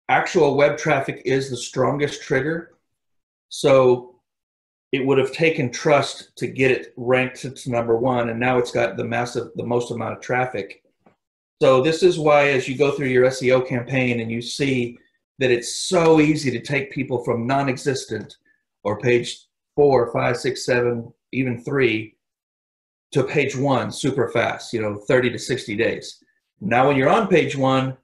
actual web traffic is the strongest trigger. So it would have taken trust to get it ranked to number one, and now it's got the most amount of traffic. So this is why, as you go through your SEO campaign and you see that it's so easy to take people from non-existent or page 4, 5, 6, 7, even 3 to page 1 super fast, 30 to 60 days. Now when you're on page 1,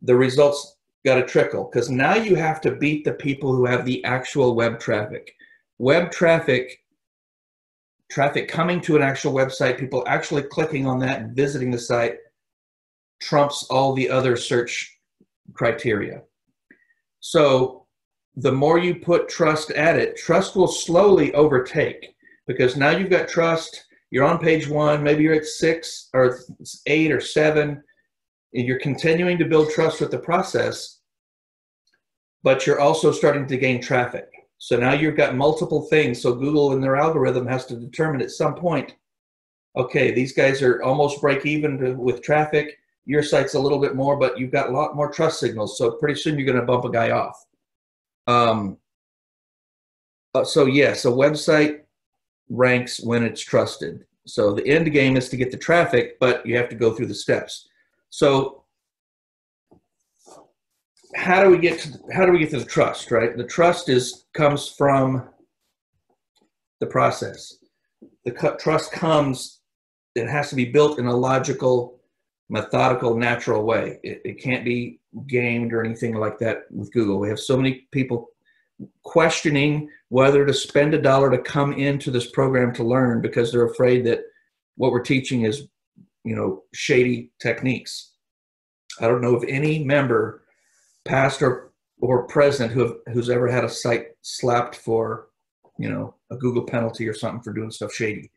the results got to trickle, because now you have to beat the people who have the actual web traffic. Web traffic coming to an actual website, people actually clicking on that and visiting the site, trumps all the other search criteria. So the more you put trust at it, trust will slowly overtake, because now you've got trust, you're on page 1, maybe you're at 6 or 8 or 7, and you're continuing to build trust with the process, but you're also starting to gain traffic. So now you've got multiple things. So Google and their algorithm has to determine at some point, okay, these guys are almost break even with traffic. Your site's a little bit more, but you've got a lot more trust signals. So pretty soon you're going to bump a guy off. So yes, a website ranks when it's trusted. So the end game is to get the traffic, but you have to go through the steps. So how do we get to the trust, right? The trust comes from the process. The trust comes, it has to be built in a logical, methodical, natural way. It can't be gamed or anything like that with Google. We have so many people questioning whether to spend $1 to come into this program to learn, because they're afraid that what we're teaching is, shady techniques. I don't know of any member, past or present, who's ever had a site slapped for, a Google penalty or something for doing stuff shady.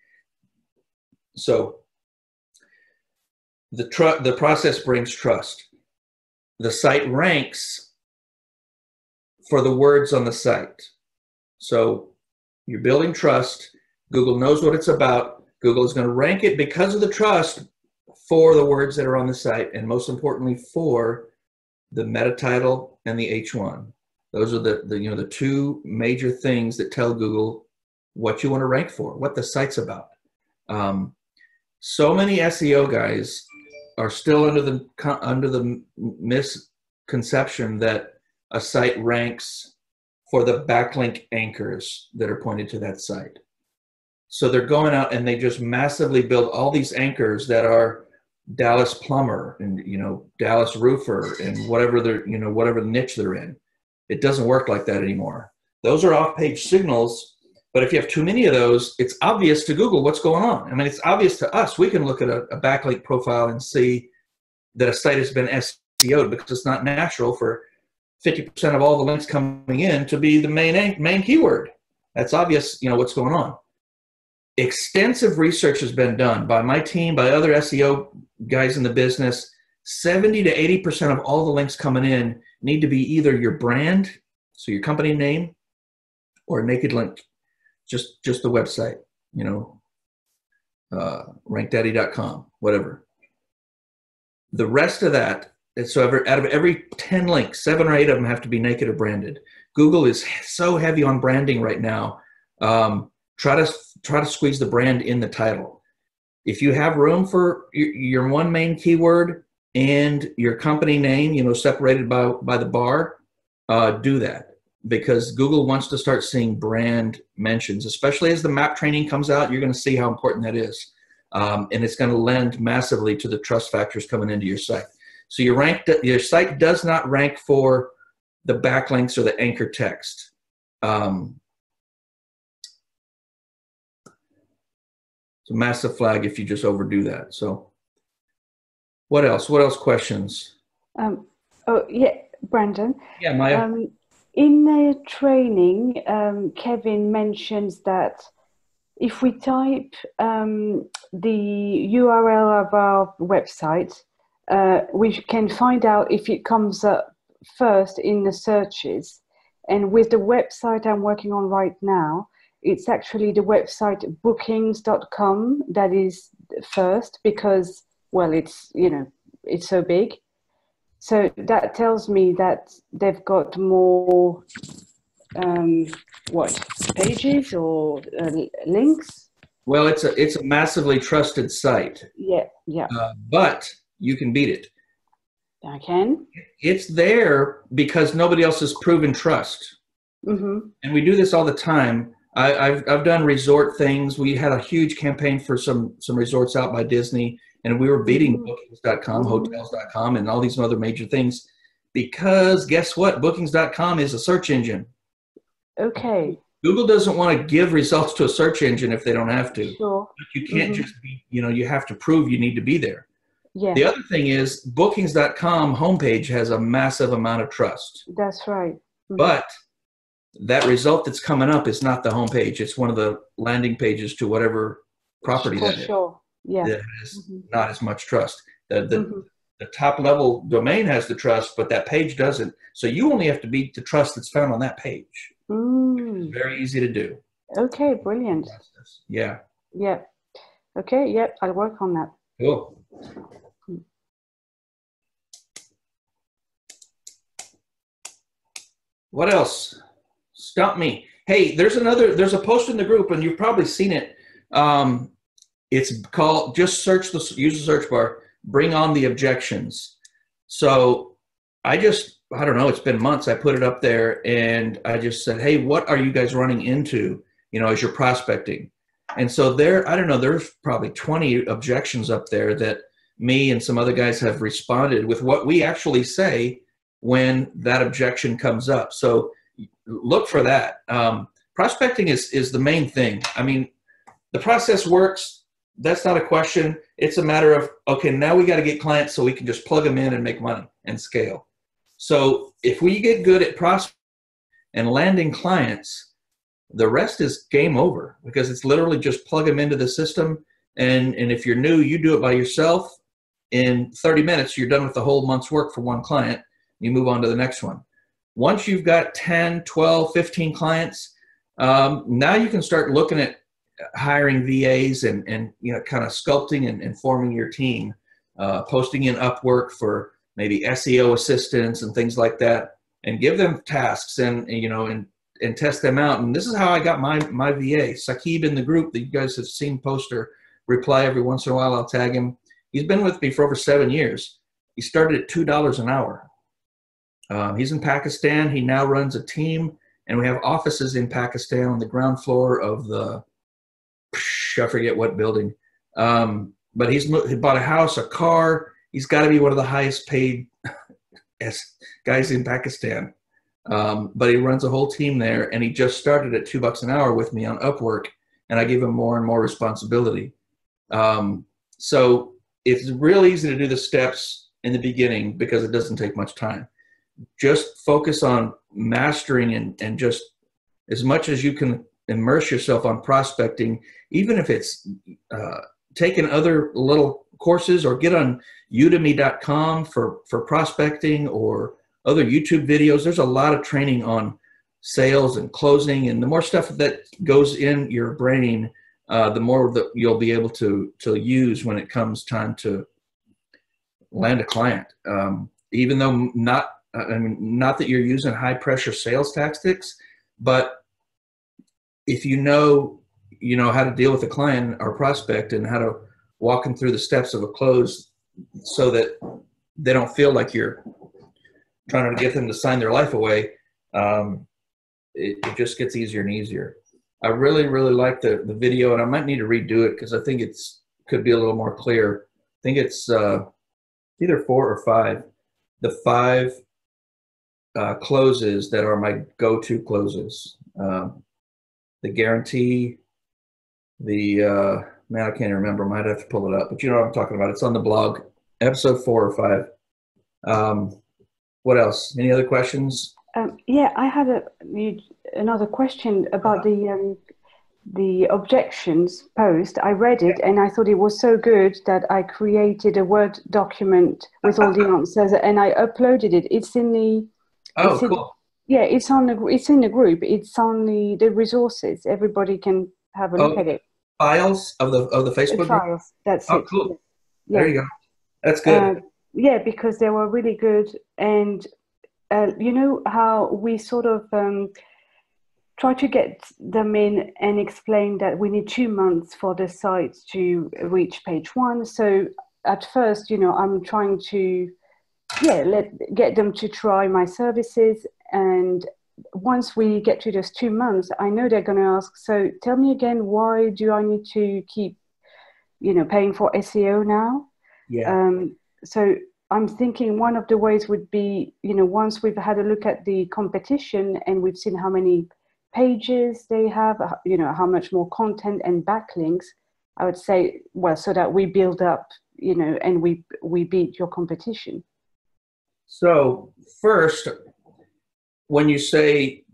So the process brings trust. The site ranks for the words on the site. So you're building trust. Google knows what it's about. Google is going to rank it because of the trust for the words that are on the site, and most importantly for the meta title and the H1. Those are the two major things that tell Google what you want to rank for, what the site's about. So many SEO guys are still under the misconception that a site ranks for the backlink anchors that are pointed to that site. So they're going out and they just massively build all these anchors that are Dallas plumber and Dallas roofer and whatever whatever niche they're in. It doesn't work like that anymore. Those are off-page signals, but if you have too many of those, it's obvious to Google what's going on. I mean, it's obvious to us. We can look at a backlink profile and see that a site has been SEO'd, because it's not natural for 50% of all the links coming in to be the main keyword. That's obvious, what's going on. Extensive research has been done by my team, by other SEO guys in the business. 70 to 80% of all the links coming in need to be either your brand, so your company name, or a naked link, just the website, rankdaddy.com, whatever. The rest of that, so out of every 10 links, 7 or 8 of them have to be naked or branded. Google is so heavy on branding right now. Try to squeeze the brand in the title. If you have room for your one main keyword and your company name, separated by the bar, do that, because Google wants to start seeing brand mentions, especially as the map training comes out. You're going to see how important that is. And it's going to lend massively to the trust factors coming into your site. So your site does not rank for the backlinks or the anchor text. It's a massive flag if you just overdo that. So what else? What else questions? Brandon. Yeah, Maya. In the training, Kevin mentions that if we type the URL of our website, we can find out if it comes up first in the searches. And with the website I'm working on right now, it's actually the website bookings.com that is first because, well, it's, you know, it's so big. So that tells me that they've got more, what, pages or links? Well, it's a massively trusted site. Yeah, yeah. But you can beat it. I can. It's there because nobody else has proven trust. Mm-hmm. And we do this all the time. I've done resort things. We had a huge campaign for some resorts out by Disney, and we were beating Bookings.com, Hotels.com, and all these other major things because guess what? Bookings.com is a search engine. Okay. Google doesn't want to give results to a search engine if they don't have to. Sure. But you can't just be, you know, you have to prove you need to be there. Yeah. The other thing is Bookings.com homepage has a massive amount of trust. That's right. Mm-hmm. But that result that's coming up is not the homepage. It's one of the landing pages to whatever property that is. Sure. Yeah. That has not as much trust. The top level domain has the trust, but that page doesn't. So you only have to beat the trust that's found on that page. It's very easy to do. Okay, brilliant. Yeah. Yeah. Okay, yeah, I'll work on that. Cool. What else? Stump me. Hey, there's a post in the group, and you've probably seen it. It's called, just use the search bar, bring on the objections. So I don't know, it's been months. I put it up there and I just said, hey, what are you guys running into, you know, as you're prospecting? And so I don't know, there's probably 20 objections up there that me and some other guys have responded with what we actually say when that objection comes up. So look for that. Prospecting is the main thing. I mean, the process works. That's not a question. It's a matter of, okay, now we got to get clients so we can just plug them in and make money and scale. So if we get good at prospecting and landing clients, the rest is game over because it's literally just plug them into the system. And if you're new, you do it by yourself. In 30 minutes, you're done with the whole month's work for one client. You move on to the next one. Once you've got 10, 12, 15 clients, now you can start looking at hiring VAs and you know, kind of sculpting and forming your team, posting in Upwork for maybe SEO assistants and things like that, and give them tasks and you know, and test them out. And this is how I got my VA, Saqib, in the group that you guys have seen post or reply every once in a while. I'll tag him. He's been with me for over 7 years. He started at $2 an hour. He's in Pakistan. He now runs a team, and we have offices in Pakistan on the ground floor of the, I forget what building. But he bought a house, a car. He's got to be one of the highest paid guys in Pakistan. But he runs a whole team there, and he just started at $2 an hour with me on Upwork, and I give him more and more responsibility. So it's real easy to do the steps in the beginning because it doesn't take much time. Just focus on mastering and just as much as you can immerse yourself on prospecting, even if it's taking other little courses or get on udemy.com for prospecting or other YouTube videos. There's a lot of training on sales and closing, and the more stuff that goes in your brain, the more that you'll be able to use when it comes time to land a client. Even though not that you're using high pressure sales tactics, but if you know how to deal with a client or prospect and how to walk them through the steps of a close so that they don't feel like you're trying to get them to sign their life away, it just gets easier and easier. I really, really like the video, and I might need to redo it because I think could be a little more clear. I think it's either 4 or 5. The 5 closes that are my go-to closes. The guarantee, I can't even remember. I might have to pull it up, but you know what I'm talking about. It's on the blog, episode 4 or 5. What else? Any other questions? Yeah, I had another question about the objections post. I read it and I thought it was so good that I created a Word document with all the answers and I uploaded it. It's in the cool. Yeah, it's in the group. It's on the resources. Everybody can have a look at it. files of the Facebook group? Files, that's Oh, it. cool. Yeah. There you go. That's good. Yeah, because they were really good. And you know how we sort of try to get them in and explain that we need 2 months for the site to reach page 1. So at first, you know, I'm trying to, get them to try my services. And once we get to those 2 months, I know they're going to ask, so tell me again, why do I need to keep, paying for SEO now? Yeah. So I'm thinking one of the ways would be, once we've had a look at the competition and we've seen how many pages they have, how much more content and backlinks, I would say, well, so that we build up, and we beat your competition. So first, when you say,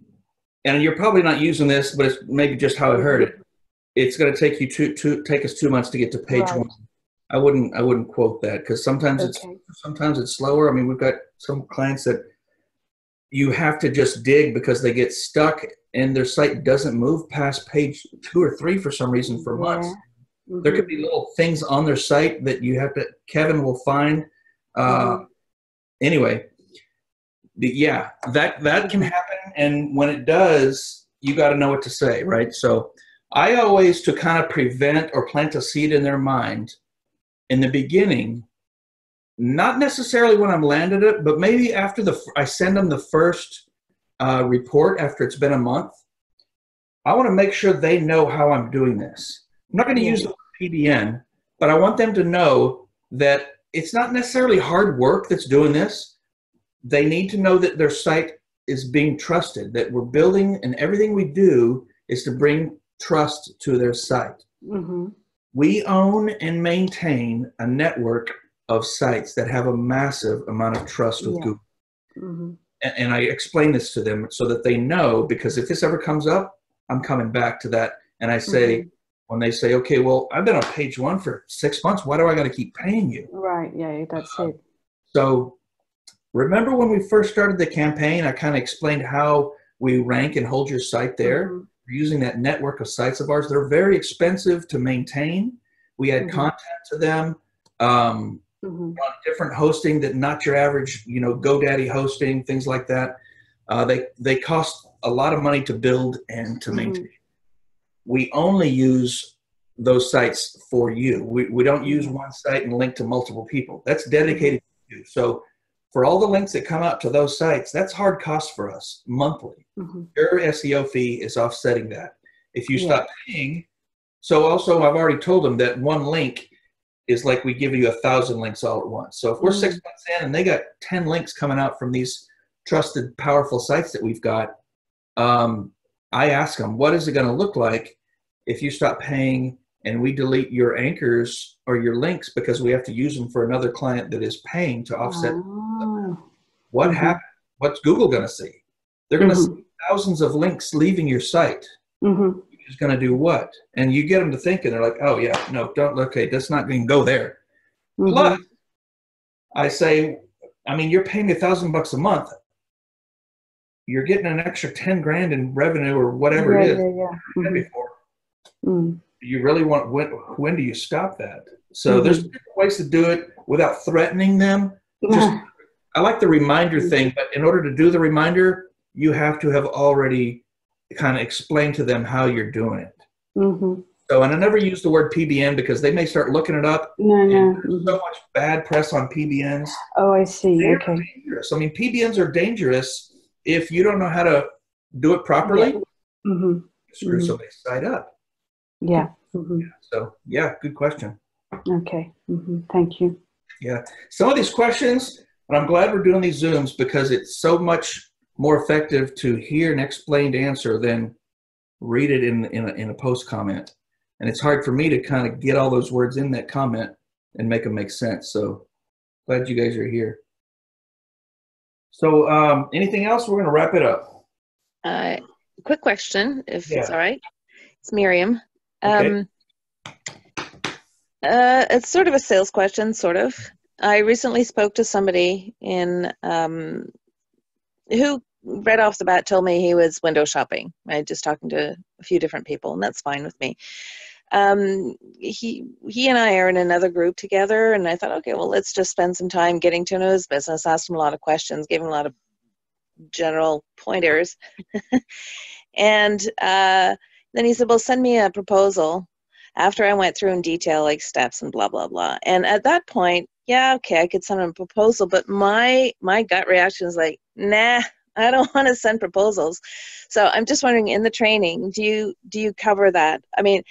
and you're probably not using this, but it's maybe just how I heard it, it's going to take you take us 2 months to get to page 1. I wouldn't quote that, because sometimes it's slower. I mean, we've got some clients that you have to just dig because they get stuck and their site doesn't move past page 2 or 3 for some reason for months. Mm-hmm. There could be little things on their site that Kevin will find. Anyway, yeah, that can happen. And when it does, you got to know what to say, right? So I always, to kind of prevent or plant a seed in their mind in the beginning, not necessarily when I'm landed it, but maybe after I send them the first report after it's been a month, I want to make sure they know how I'm doing this. I'm not going to use the word PBN, but I want them to know that it's not necessarily hard work that's doing this. They need to know that their site is being trusted, that we're building, and everything we do is to bring trust to their site. Mm-hmm. We own and maintain a network of sites that have a massive amount of trust with Google. Mm-hmm. And I explain this to them so that they know, because if this ever comes up, I'm coming back to that. And I say, when they say, okay, well, I've been on page 1 for 6 months. Why do I got to keep paying you? Right. Yeah, that's it. So remember when we first started the campaign, I kind of explained how we rank and hold your site there. Mm-hmm. We're using that network of sites of ours. They're very expensive to maintain. We add content to them. On different hosting that not your average, GoDaddy hosting, things like that. They cost a lot of money to build and to maintain. We only use those sites for you. We don't use one site and link to multiple people. That's dedicated to you. So for all the links that come out to those sites, that's hard cost for us monthly. Your SEO fee is offsetting that. If you stop paying, so also I've already told them that one link is like we give you 1,000 links all at once. So if we're 6 months in and they got 10 links coming out from these trusted, powerful sites that we've got, I ask them, what is it going to look like if you stop paying and we delete your anchors or your links because we have to use them for another client that is paying to offset? What happened? What's Google going to see? They're going to see thousands of links leaving your site. Is going to do what? And you get them to thinking, they're like, oh yeah, no, don't, okay, that's not going to go there. Plus, I say, I mean, you're paying me $1,000 a month. You're getting an extra 10 grand in revenue or whatever it is. Before. You really want, when do you stop that? So there's different ways to do it without threatening them. I like the reminder thing, but in order to do the reminder, you have to have already kind of explain to them how you're doing it. So, and I never use the word PBN because they may start looking it up. There's so much bad press on PBNs. Oh, I see. They're dangerous. I mean, PBNs are dangerous if you don't know how to do it properly. Screw somebody's site up. So, yeah, good question. Okay. Thank you. Yeah. Some of these questions, and I'm glad we're doing these Zooms because it's so much more effective to hear an explained answer than read it in a post comment. And it's hard for me to kind of get all those words in that comment and make them make sense. So glad you guys are here. So anything else? We're going to wrap it up. Quick question, if it's all right. It's Miriam. Okay. It's sort of a sales question, sort of. I recently spoke to somebody who right off the bat told me he was window shopping. Right, just talking to a few different people, and that's fine with me. he and I are in another group together, and I thought, okay, well, let's just spend some time getting to know his business, ask him a lot of questions, give him a lot of general pointers. And then he said, well, send me a proposal, after I went through in detail, like steps and blah, blah, blah. And at that point, yeah, okay, I could send him a proposal, but my gut reaction is like, nah, I don't want to send proposals. So I'm just wondering, in the training, do you cover that? I mean,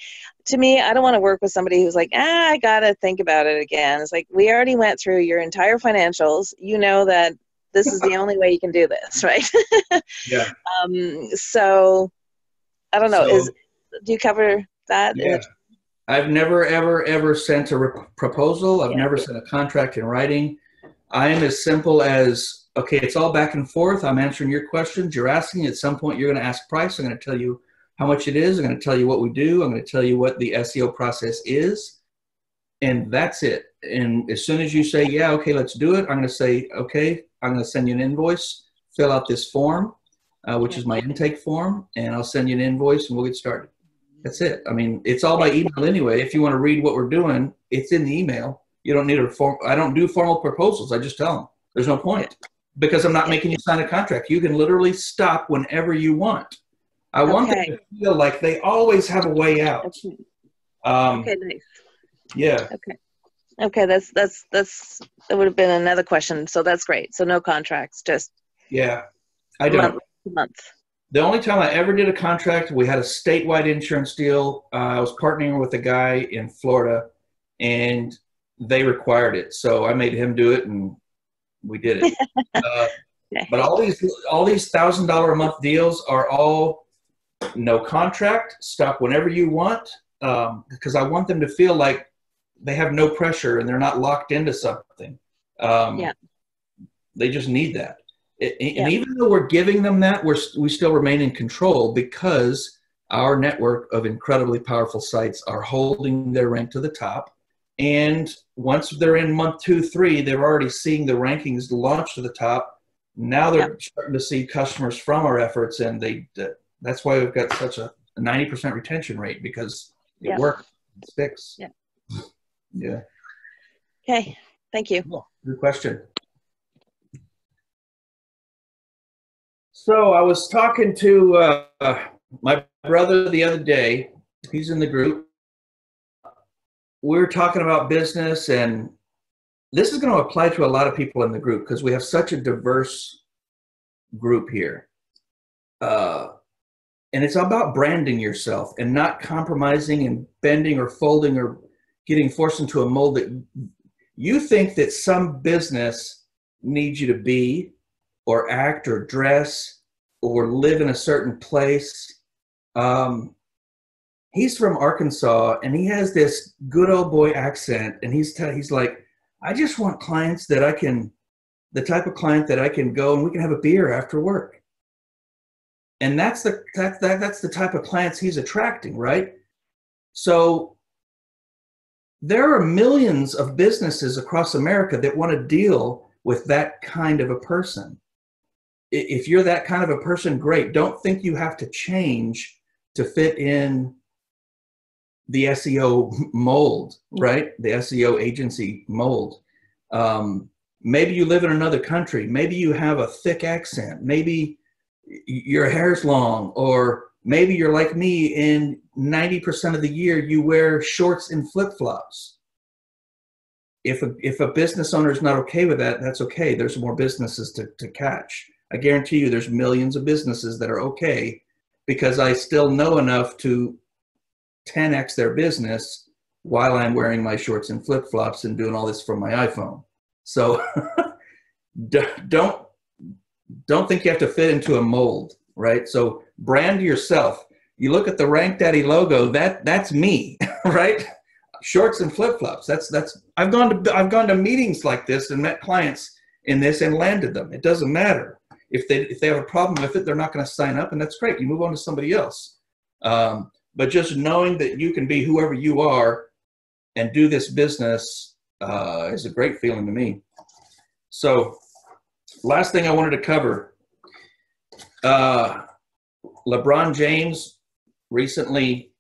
to me, I don't want to work with somebody who's like, I got to think about it again. It's like, we already went through your entire financials. You know that this is the only way you can do this, right? Yeah. So I don't know. Do you cover that? Yeah. I've never, ever sent a proposal. I've never sent a contract in writing. I am as simple as, okay, it's all back and forth. I'm answering your questions. You're asking. At some point, you're going to ask price. I'm going to tell you how much it is. I'm going to tell you what we do. I'm going to tell you what the SEO process is. And that's it. And as soon as you say, yeah, okay, let's do it, I'm going to say, okay, I'm going to send you an invoice, fill out this form, which is my intake form, and I'll send you an invoice and we'll get started. That's it. I mean, it's all by email anyway. If you want to read what we're doing, it's in the email. You don't need a form. I don't do formal proposals. I just tell them there's no point, because I'm not making you sign a contract. You can literally stop whenever you want. I want them to feel like they always have a way out. Okay, nice. Yeah. Okay, that would have been another question. So that's great. So no contracts, just I don't. Month. The only time I ever did a contract, we had a statewide insurance deal. I was partnering with a guy in Florida, and they required it. So I made him do it, and we did it. But all these $1,000 a month deals are all no contract, stop whenever you want, because I want them to feel like they have no pressure and they're not locked into something. They just need that. And even though we're giving them that, we still remain in control, because our network of incredibly powerful sites are holding their rank to the top. And once they're in month 2, 3, they're already seeing the rankings launch to the top. Now they're starting to see customers from our efforts, and that's why we've got such a 90% retention rate, because it works, it sticks. Yeah. Okay. Thank you. Good question. So I was talking to my brother the other day. He's in the group. We were talking about business, and this is going to apply to a lot of people in the group because we have such a diverse group here. And it's about branding yourself and not compromising and bending or folding or getting forced into a mold that you think that some business needs you to be or act or dress or live in a certain place. He's from Arkansas, and he has this good old boy accent, and he's like, I just want clients that the type of client that I can go and we can have a beer after work. And that's the type of clients he's attracting, right? So there are millions of businesses across America that want to deal with that kind of a person. If you're that kind of a person, great. Don't think you have to change to fit in the SEO mold, right? The SEO agency mold. Maybe you live in another country. Maybe you have a thick accent. Maybe your hair's long, or maybe you're like me and 90% of the year you wear shorts and flip-flops. If a business owner is not okay with that, that's okay. There's more businesses to catch. I guarantee you there's millions of businesses that are okay, because I still know enough to 10x their business while I'm wearing my shorts and flip-flops and doing all this from my iPhone. So don't think you have to fit into a mold, right? So brand yourself. You look at the Rank Daddy logo, that's me, right? Shorts and flip-flops. I've gone to meetings like this and met clients in this and landed them. It doesn't matter. If they have a problem with it, they're not going to sign up, and that's great. You move on to somebody else. But just knowing that you can be whoever you are and do this business is a great feeling to me. So last thing I wanted to cover, LeBron James recently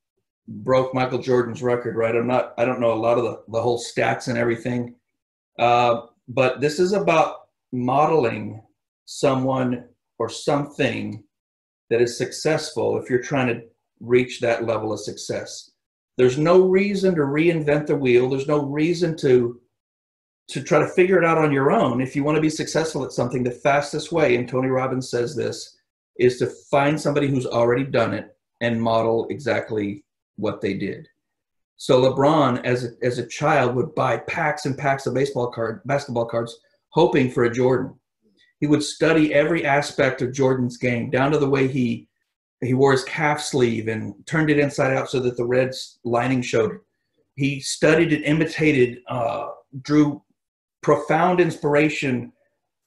broke Michael Jordan's record, right? I don't know a lot of the whole stats and everything. But this is about modeling someone or something that is successful if you're trying to reach that level of success. There's no reason to reinvent the wheel. There's no reason to try to figure it out on your own. If you want to be successful at something, the fastest way, and Tony Robbins says this, is to find somebody who's already done it and model exactly what they did. So LeBron, as a child, would buy packs and packs of basketball cards, hoping for a Jordan. He would study every aspect of Jordan's game, down to the way he wore his calf sleeve and turned it inside out so that the red lining showed. He studied and imitated, drew profound inspiration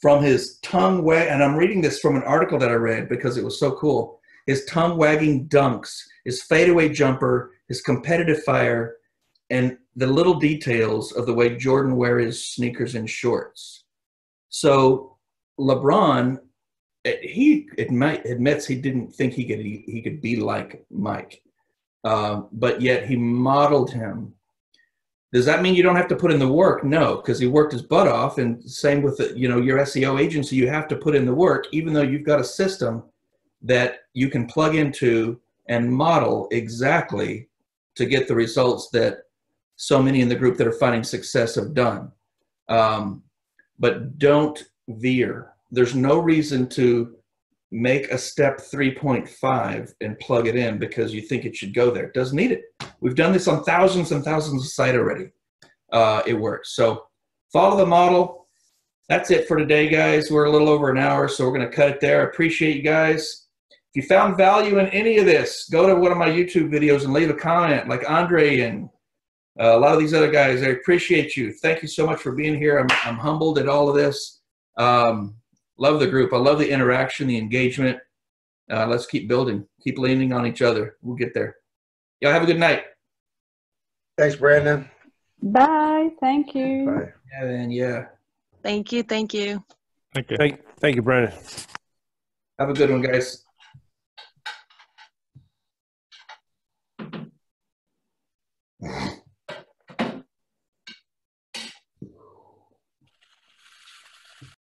from his tongue wag. And I'm reading this from an article that I read because it was so cool. His tongue wagging dunks, his fadeaway jumper, his competitive fire, and the little details of the way Jordan wears his sneakers and shorts. So LeBron, he admits he didn't think he could be like Mike, but yet he modeled him. Does that mean you don't have to put in the work? No, because he worked his butt off. And same with your SEO agency, you have to put in the work, even though you've got a system that you can plug into and model exactly to get the results that so many in the group that are finding success have done. But don't veer. There's no reason to make a step 3.5 and plug it in because you think it should go there. It doesn't need it. We've done this on thousands and thousands of sites already. It works. So follow the model. That's it for today, guys. We're a little over an hour, so we're going to cut it there. I appreciate you guys. If you found value in any of this, go to one of my YouTube videos and leave a comment like Andre and a lot of these other guys. I appreciate you. Thank you so much for being here. I'm humbled at all of this. Love the group. I love the interaction, the engagement. Let's keep building, keep leaning on each other. We'll get there. Y'all have a good night. Thanks, Brandon. Bye. Thank you. Bye. Yeah, man. Yeah. Thank you. Thank you. Thank you. Thank you, Brandon. Have a good one, guys.